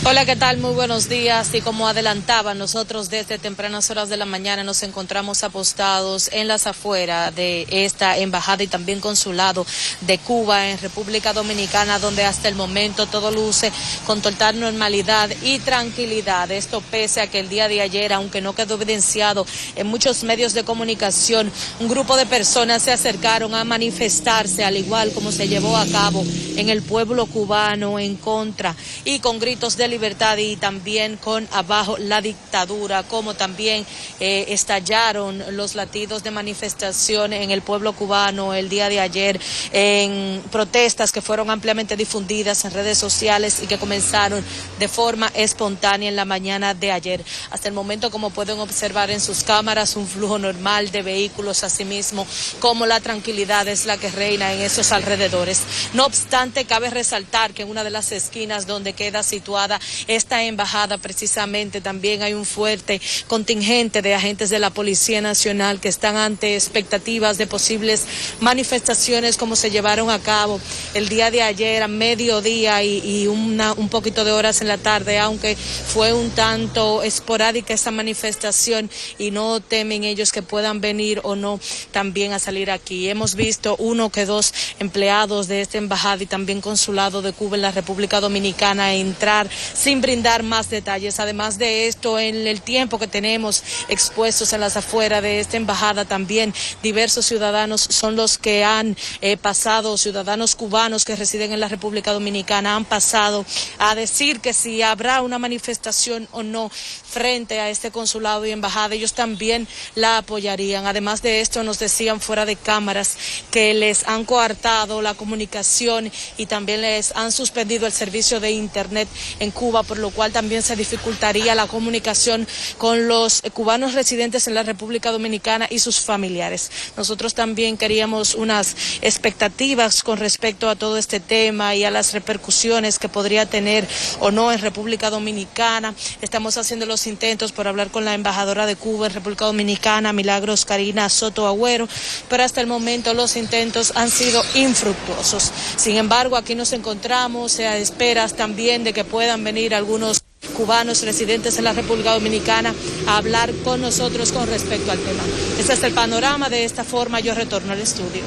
Hola, ¿qué tal? Muy buenos días. Y como adelantaban, nosotros desde tempranas horas de la mañana nos encontramos apostados en las afueras de esta embajada y también consulado de Cuba en República Dominicana, donde hasta el momento todo luce con total normalidad y tranquilidad. Esto pese a que el día de ayer, aunque no quedó evidenciado en muchos medios de comunicación, un grupo de personas se acercaron a manifestarse, al igual como se llevó a cabo en el pueblo cubano, en contra y con gritos de libertad y también con abajo la dictadura, como también estallaron los latidos de manifestación en el pueblo cubano el día de ayer en protestas que fueron ampliamente difundidas en redes sociales y que comenzaron de forma espontánea en la mañana de ayer. Hasta el momento, como pueden observar en sus cámaras, un flujo normal de vehículos, asimismo como la tranquilidad es la que reina en esos alrededores. No obstante, cabe resaltar que en una de las esquinas donde queda situada esta embajada, precisamente también hay un fuerte contingente de agentes de la Policía Nacional que están ante expectativas de posibles manifestaciones como se llevaron a cabo el día de ayer a mediodía y un poquito de horas en la tarde, aunque fue un tanto esporádica esa manifestación y no temen ellos que puedan venir o no también a salir aquí. Hemos visto uno que dos empleados de esta embajada y también consulado de Cuba en la República Dominicana entrar sin brindar más detalles. Además de esto, en el tiempo que tenemos expuestos en las afueras de esta embajada, también diversos ciudadanos son los que han pasado, ciudadanos cubanos que residen en la República Dominicana, han pasado a decir que si habrá una manifestación o no frente a este consulado y embajada, ellos también la apoyarían. Además de esto, nos decían fuera de cámaras que les han coartado la comunicación y también les han suspendido el servicio de internet en Cuba, por lo cual también se dificultaría la comunicación con los cubanos residentes en la República Dominicana y sus familiares. Nosotros también queríamos unas expectativas con respecto a todo este tema y a las repercusiones que podría tener o no en República Dominicana. Estamos haciendo los intentos por hablar con la embajadora de Cuba en República Dominicana, Milagros Karina Soto Agüero, pero hasta el momento los intentos han sido infructuosos. Sin embargo, aquí nos encontramos a esperas también de que puedan venir algunos cubanos residentes en la República Dominicana a hablar con nosotros con respecto al tema. Este es el panorama. De esta forma yo retorno al estudio.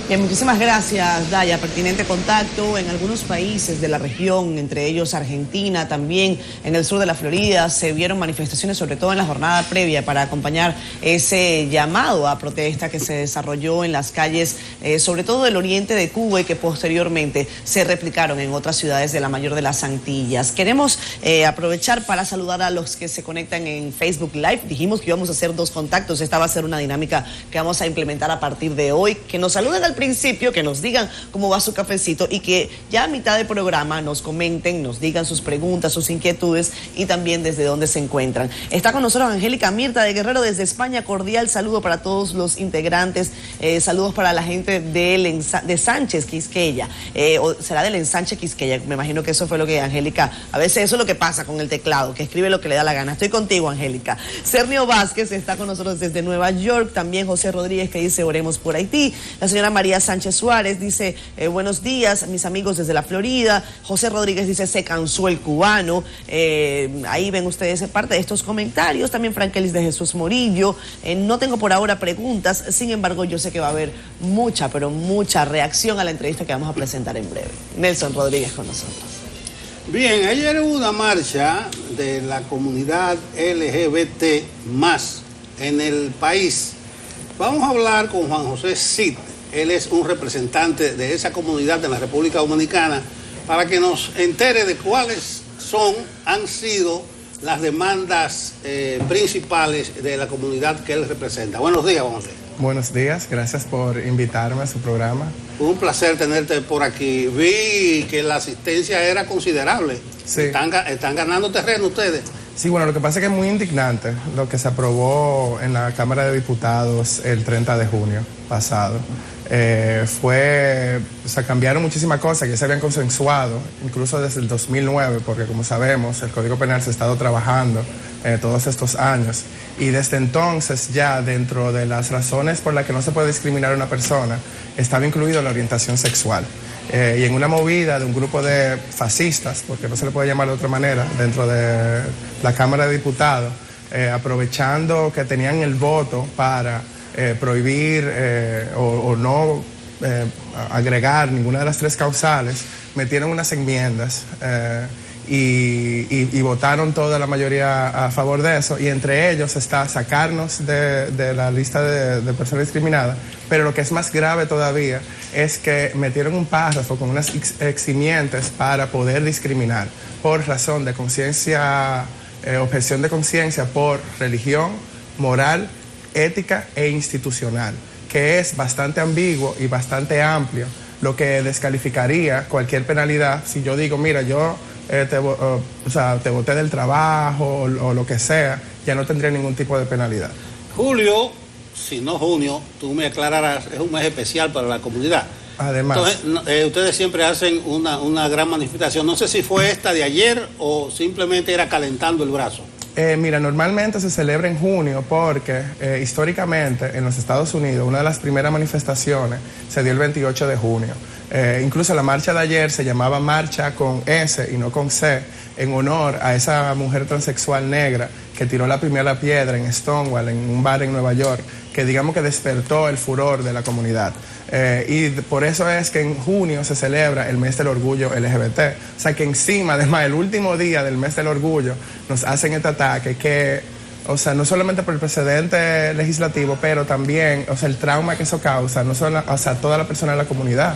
Bien, muchísimas gracias, Daya. Pertinente contacto. En algunos países de la región, entre ellos Argentina, también en el sur de la Florida, se vieron manifestaciones, sobre todo en la jornada previa, para acompañar ese llamado a protesta que se desarrolló en las calles, sobre todo del oriente de Cuba, y que posteriormente se replicaron en otras ciudades de la mayor de las Antillas. Queremos aprovechar para saludar a los que se conectan en Facebook Live. Dijimos que íbamos a hacer 2 contactos. Esta va a ser una dinámica que vamos a implementar a partir de hoy. Que nos saluden al principio, que nos digan cómo va su cafecito y que ya a mitad del programa nos comenten, nos digan sus preguntas, sus inquietudes y también desde dónde se encuentran. Está con nosotros Angélica Mirta de Guerrero desde España. Cordial saludo para todos los integrantes. Saludos para la gente de Sánchez Quisqueya. O será del Ensanche Quisqueya. Me imagino que eso fue lo que Angélica, a veces eso es lo que pasa con el teclado, que escribe lo que le da la gana. Estoy contigo, Angélica. Cernio Vázquez está con nosotros desde Nueva York. También José Rodríguez, que dice oremos por Haití. La señora María Sánchez Suárez dice buenos días, mis amigos desde la Florida. José Rodríguez dice se cansó el cubano. Ahí ven ustedes parte de estos comentarios. También Frankelis de Jesús Morillo. No tengo por ahora preguntas, sin embargo yo sé que va a haber mucha, pero mucha reacción a la entrevista que vamos a presentar en breve. Nelson Rodríguez con nosotros. Bien, ayer hubo una marcha de la comunidad LGBT más en el país. Vamos a hablar con Juan José Cid. Él es un representante de esa comunidad de la República Dominicana para que nos entere de cuáles han sido las demandas principales de la comunidad que él representa? Buenos días, José. Buenos días, gracias por invitarme a su programa. Un placer tenerte por aquí. Vi que la asistencia era considerable. Sí. Están ganando terreno ustedes. Sí, bueno, lo que pasa es que es muy indignante lo que se aprobó en la Cámara de Diputados el 30 de junio pasado. Cambiaron muchísimas cosas que ya se habían consensuado, incluso desde el 2009, porque como sabemos, el Código Penal se ha estado trabajando todos estos años. Y desde entonces ya dentro de las razones por las que no se puede discriminar a una persona, estaba incluido la orientación sexual. Y en una movida de un grupo de fascistas, porque no se le puede llamar de otra manera, dentro de la Cámara de Diputados, aprovechando que tenían el voto para prohibir o no agregar ninguna de las tres causales, metieron unas enmiendas y votaron toda la mayoría a favor de eso, y entre ellos está sacarnos de la lista de personas discriminadas. Pero lo que es más grave todavía es que metieron un párrafo con unas eximientes para poder discriminar por razón de conciencia, objeción de conciencia por religión, moral, ética e institucional, que es bastante ambiguo y bastante amplio, lo que descalificaría cualquier penalidad. Si yo digo, mira, yo te boté del trabajo o lo que sea, ya no tendría ningún tipo de penalidad. Julio, si no junio, tú me aclararás, es un mes especial para la comunidad. Además, entonces, ustedes siempre hacen una gran manifestación. No sé si fue esta de ayer o simplemente era calentando el brazo. Mira, normalmente se celebra en junio porque históricamente en los Estados Unidos una de las primeras manifestaciones se dio el 28 de junio. Incluso la marcha de ayer se llamaba marcha con S y no con C, en honor a esa mujer transexual negra que tiró la primera piedra en Stonewall, en un bar en Nueva York, que digamos que despertó el furor de la comunidad. Y por eso es que en junio se celebra el mes del orgullo LGBT. O sea que encima, además, el último día del mes del orgullo, nos hacen este ataque que, o sea, no solamente por el precedente legislativo, pero también, o sea, el trauma que eso causa, no solo, o sea, toda la persona de la comunidad.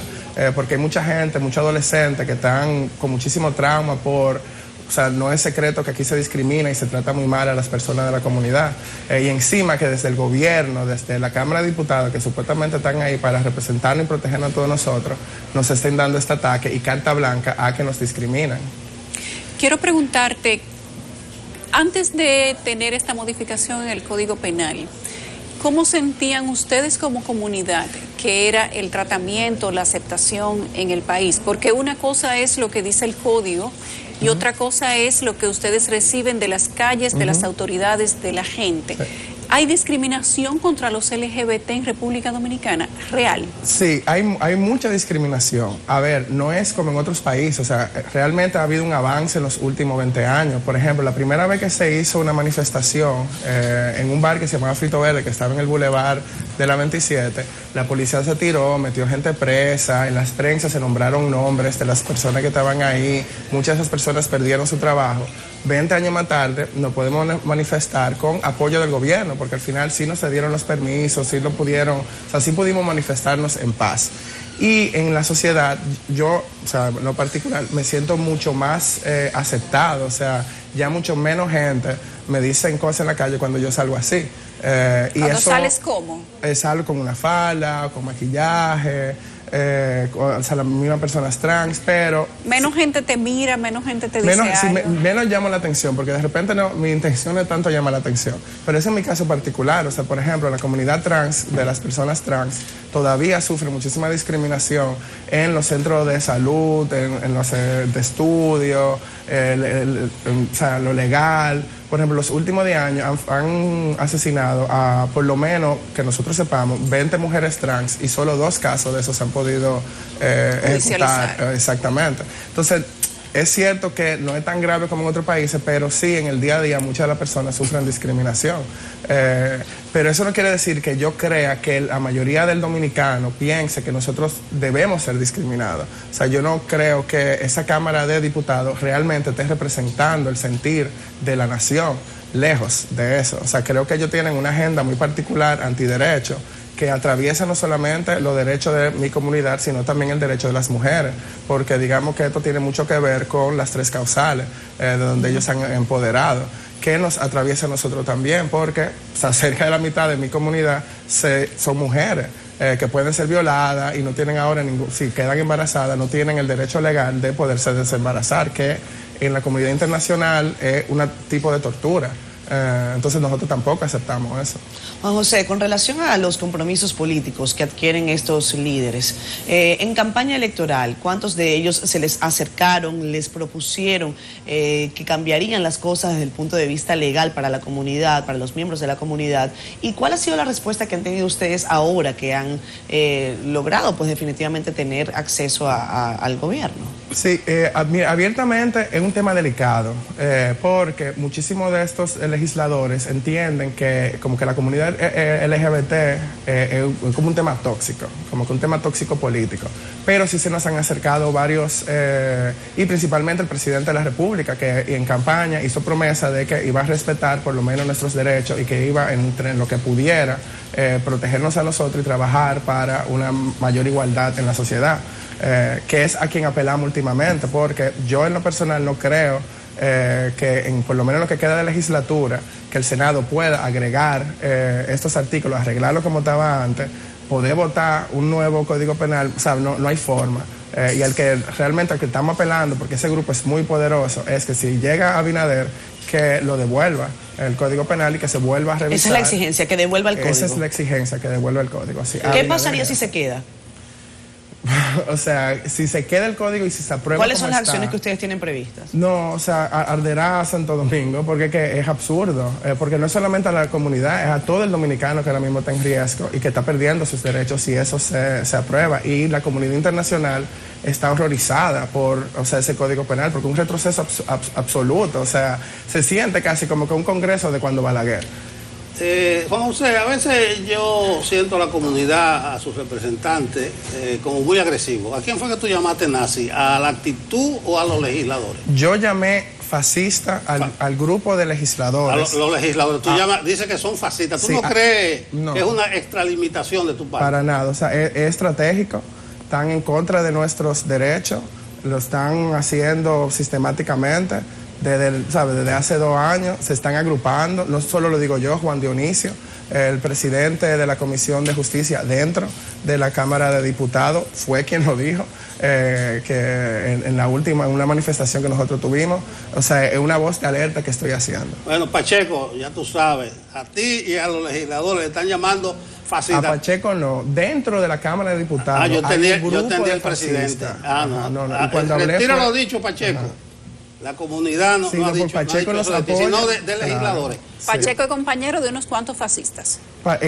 Porque hay mucha gente, muchos adolescentes que están con muchísimo trauma por... O sea, no es secreto que aquí se discrimina y se trata muy mal a las personas de la comunidad. Y encima que desde el gobierno, desde la Cámara de Diputados, que supuestamente están ahí para representarnos y protegernos a todos nosotros, nos estén dando este ataque y carta blanca a que nos discriminan. Quiero preguntarte, antes de tener esta modificación en el Código Penal, ¿cómo sentían ustedes como comunidad que era el tratamiento, la aceptación en el país? Porque una cosa es lo que dice el código y otra cosa es lo que ustedes reciben de las calles, de las autoridades, de la gente. Sí. ¿Hay discriminación contra los LGBT en República Dominicana? ¿Real? Sí, hay mucha discriminación. A ver, no es como en otros países. O sea, realmente ha habido un avance en los últimos 20 años. Por ejemplo, la primera vez que se hizo una manifestación en un bar que se llamaba Frito Verde, que estaba en el Boulevard de la 27, la policía se tiró, metió gente presa, en las prensas se nombraron nombres de las personas que estaban ahí. Muchas de esas personas perdieron su trabajo. 20 años más tarde nos podemos manifestar con apoyo del gobierno, porque al final sí nos cedieron los permisos, sí lo pudieron, o sea, sí pudimos manifestarnos en paz. Y en la sociedad, yo, o sea, en lo particular, me siento mucho más aceptado, o sea, ya mucho menos gente me dicen cosas en la calle cuando yo salgo así. Y ¿cuando eso, sales cómo? Salgo con una falda, con maquillaje, o sea, las mismas personas trans, pero... Menos gente te mira, menos gente te dice algo. Menos llamo la atención, porque de repente no, mi intención no es tanto llamar la atención. Pero ese es mi caso particular, o sea, por ejemplo, la comunidad trans, de las personas trans, todavía sufre muchísima discriminación en los centros de salud, en los de estudio, o sea, lo legal. Por ejemplo, los últimos 10 años han asesinado a, por lo menos, que nosotros sepamos, 20 mujeres trans y solo 2 casos de esos se han podido ejecutar. Exactamente. Entonces, es cierto que no es tan grave como en otros países, pero sí, en el día a día muchas de las personas sufren discriminación. Pero eso no quiere decir que yo crea que la mayoría del dominicano piense que nosotros debemos ser discriminados. O sea, yo no creo que esa Cámara de Diputados realmente esté representando el sentir de la nación, lejos de eso. O sea, creo que ellos tienen una agenda muy particular antiderecho que atraviesa no solamente los derechos de mi comunidad, sino también el derecho de las mujeres, porque digamos que esto tiene mucho que ver con las tres causales de donde ellos se han empoderado, que nos atraviesa a nosotros también, porque cerca de la mitad de mi comunidad son mujeres. Que pueden ser violadas y no tienen ahora si quedan embarazadas, no tienen el derecho legal de poderse desembarazar, que en la comunidad internacional es un tipo de tortura. Entonces nosotros tampoco aceptamos eso. Juan José, con relación a los compromisos políticos que adquieren estos líderes, en campaña electoral, ¿cuántos de ellos se les acercaron, les propusieron que cambiarían las cosas desde el punto de vista legal para la comunidad, para los miembros de la comunidad? ¿Y cuál ha sido la respuesta que han tenido ustedes ahora que han logrado pues definitivamente tener acceso al gobierno? Sí, abiertamente es un tema delicado, porque muchísimos de estos legisladores entienden que como que la comunidad LGBT es como un tema tóxico, como que un tema tóxico político. Pero sí se nos han acercado varios, y principalmente el presidente de la República, que en campaña hizo promesa de que iba a respetar por lo menos nuestros derechos y que iba en lo que pudiera protegernos a nosotros y trabajar para una mayor igualdad en la sociedad, que es a quien apelamos últimamente, porque yo en lo personal no creo que por lo menos lo que queda de legislatura, que el Senado pueda agregar estos artículos, arreglarlo como estaba antes, poder votar un nuevo Código Penal, o sea, no hay forma. Y al que estamos apelando, porque ese grupo es muy poderoso, es que si llega Abinader, que lo devuelva el Código Penal y que se vuelva a revisar. Esa es la exigencia, que devuelva el código. Esa es la exigencia, que devuelva el código. Sí, ¿Qué pasaría si se queda? O sea, si se queda el código y si se aprueba. ¿Cuáles son las acciones que ustedes tienen previstas? No, o sea, arderá a Santo Domingo, porque es absurdo, porque no es solamente a la comunidad, es a todo el dominicano que ahora mismo está en riesgo y que está perdiendo sus derechos si eso se aprueba. Y la comunidad internacional está horrorizada por ese Código Penal, porque es un retroceso absoluto, o sea, se siente casi como que un congreso de cuando Balaguer. Juan José, a veces yo siento a la comunidad, a sus representantes, como muy agresivos. ¿A quién fue que tú llamaste nazi? ¿A la actitud o a los legisladores? Yo llamé fascista al grupo de legisladores. A los legisladores. Tú dices que son fascistas. ¿Tú no crees que es una extralimitación de tu parte? Para nada, o sea, es estratégico. Están en contra de nuestros derechos, lo están haciendo sistemáticamente. Desde hace 2 años se están agrupando, no solo lo digo yo, Juan Dionisio, el presidente de la Comisión de Justicia dentro de la Cámara de Diputados, fue quien lo dijo, que en una manifestación que nosotros tuvimos, o sea, es una voz de alerta que estoy haciendo. Bueno, Pacheco, ya tú sabes, a ti y a los legisladores le están llamando fascista. A Pacheco no, dentro de la Cámara de Diputados. Yo entendí el presidente. Retira lo dicho, Pacheco. La comunidad no ha dicho Pacheco no ha dicho, sino de legisladores. Pacheco es compañero de unos cuantos fascistas.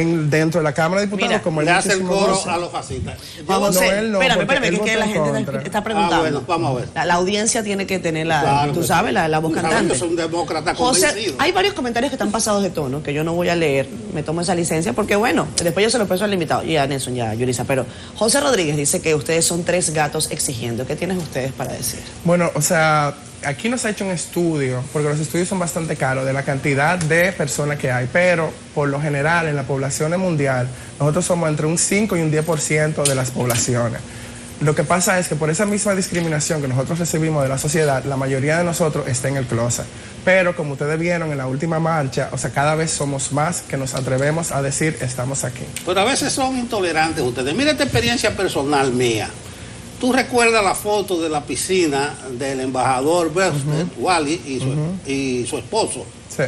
Dentro de la Cámara de Diputados, mira, como él le hace el coro a los fascistas. Vamos a ver, espérame, que la gente está preguntando. Bueno, vamos a ver. La audiencia tiene que tener tú sabes, la voz cantante. Es un demócrata convencido. José, hay varios comentarios que están pasados de tono, que yo no voy a leer, me tomo esa licencia, porque bueno, después yo se lo paso al invitado, y a Nelson, y a Yulisa, pero José Rodríguez dice que ustedes son 3 gatos exigiendo. ¿Qué tienen ustedes para decir? Bueno, o sea, aquí nos ha hecho un estudio, porque los estudios son bastante caros, de la cantidad de personas que hay, pero por lo general en la población mundial nosotros somos entre un 5 y un 10% de las poblaciones. Lo que pasa es que por esa misma discriminación que nosotros recibimos de la sociedad, la mayoría de nosotros está en el closet. Pero como ustedes vieron en la última marcha, o sea, cada vez somos más que nos atrevemos a decir estamos aquí. Pero a veces son intolerantes ustedes. Mira esta experiencia personal mía. ¿Tú recuerdas la foto de la piscina del embajador Wally y su esposo? Sí.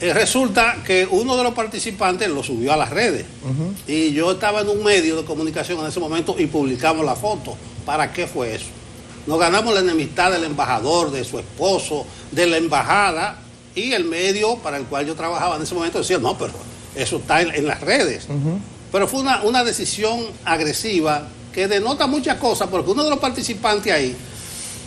Resulta que uno de los participantes lo subió a las redes. Y yo estaba en un medio de comunicación en ese momento y publicamos la foto. ¿Para qué fue eso? Nos ganamos la enemistad del embajador, de su esposo, de la embajada, y el medio para el cual yo trabajaba en ese momento decía, no, pero eso está en las redes. Pero fue una decisión agresiva que denota muchas cosas, porque uno de los participantes ahí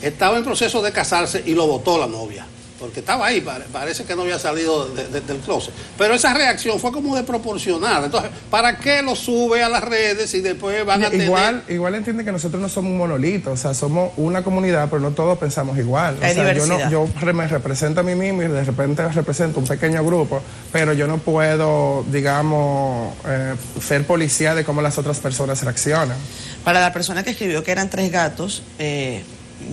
estaba en proceso de casarse y lo votó la novia. porque estaba ahí, parece que no había salido del closet. Pero esa reacción fue como desproporcionada. Entonces, ¿para qué lo sube a las redes y después van a tener...? Igual entiende que nosotros no somos un monolito, o sea, somos una comunidad, pero no todos pensamos igual. Hay diversidad. Yo me represento a mí mismo y de repente represento un pequeño grupo, pero yo no puedo, digamos, ser policía de cómo las otras personas reaccionan. Para la persona que escribió que eran 3 gatos,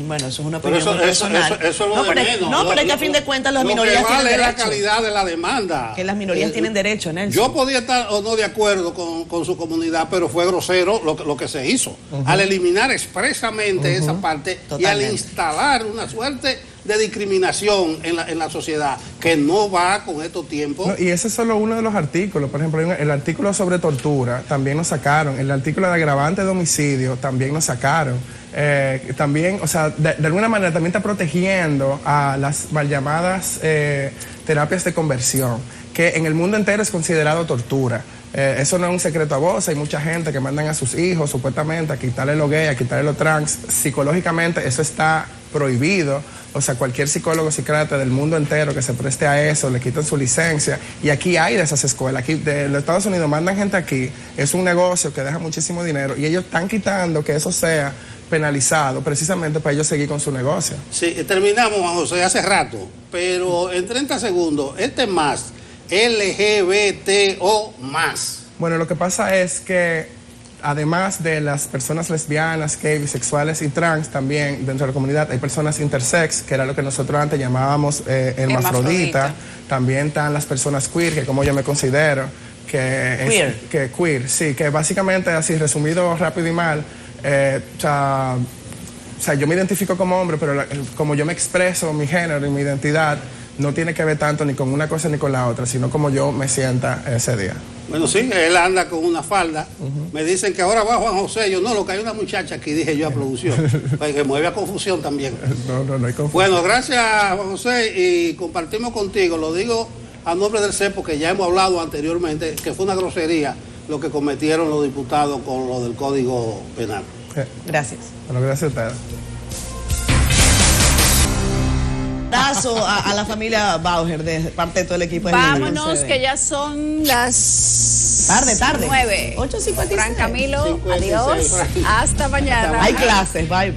bueno, eso es una opinión muy personal. Eso es lo de menos. No, pero es que a fin de cuentas las minorías tienen derecho. Lo que vale es la calidad de la demanda. Que las minorías tienen derecho, Nelson. Yo podía estar o no de acuerdo con su comunidad, pero fue grosero lo que se hizo. Al eliminar expresamente esa parte. Totalmente. Y al instalar una suerte de discriminación en la sociedad que no va con estos tiempos. No, y ese es solo uno de los artículos. Por ejemplo, el artículo sobre tortura también nos sacaron. El artículo de agravante de homicidio también nos sacaron. También, o sea, de alguna manera también está protegiendo a las mal llamadas terapias de conversión, que en el mundo entero es considerado tortura. Eso no es un secreto a voz. Hay mucha gente que mandan a sus hijos supuestamente a quitarle lo gay, a quitarle lo trans. Psicológicamente eso está prohibido. O sea, cualquier psicólogo, psiquiatra del mundo entero que se preste a eso, le quitan su licencia. Y aquí hay de esas escuelas. Aquí de los Estados Unidos mandan gente aquí. Es un negocio que deja muchísimo dinero. Y ellos están quitando que eso sea penalizado precisamente para ellos seguir con su negocio. Sí, terminamos, Juan José, hace rato. Pero en 30 segundos, más, LGBTO+. Bueno, lo que pasa es que además de las personas lesbianas, gay, bisexuales y trans, también dentro de la comunidad hay personas intersex, que era lo que nosotros antes llamábamos hermafrodita. También están las personas queer, que como yo me considero, que queer, que básicamente, así resumido rápido y mal, o sea, yo me identifico como hombre, pero como yo me expreso, mi género y mi identidad no tiene que ver tanto ni con una cosa ni con la otra, sino como yo me sienta ese día. Bueno, sí, él anda con una falda. Me dicen que ahora va Juan José. Yo no, lo que hay una muchacha aquí, dije yo a producción. Que mueve a confusión también. No hay confusión. Bueno, gracias Juan José y compartimos contigo. Lo digo a nombre del CEPO, que ya hemos hablado anteriormente, que fue una grosería lo que cometieron los diputados con lo del Código Penal. Gracias. Bueno, gracias a ustedes. Abrazo a la familia Bauer de parte de todo el equipo de Vámonos, que ya son las tarde 9. 8:56. Fran Camilo, adiós. Hasta mañana. Hay clases, bye.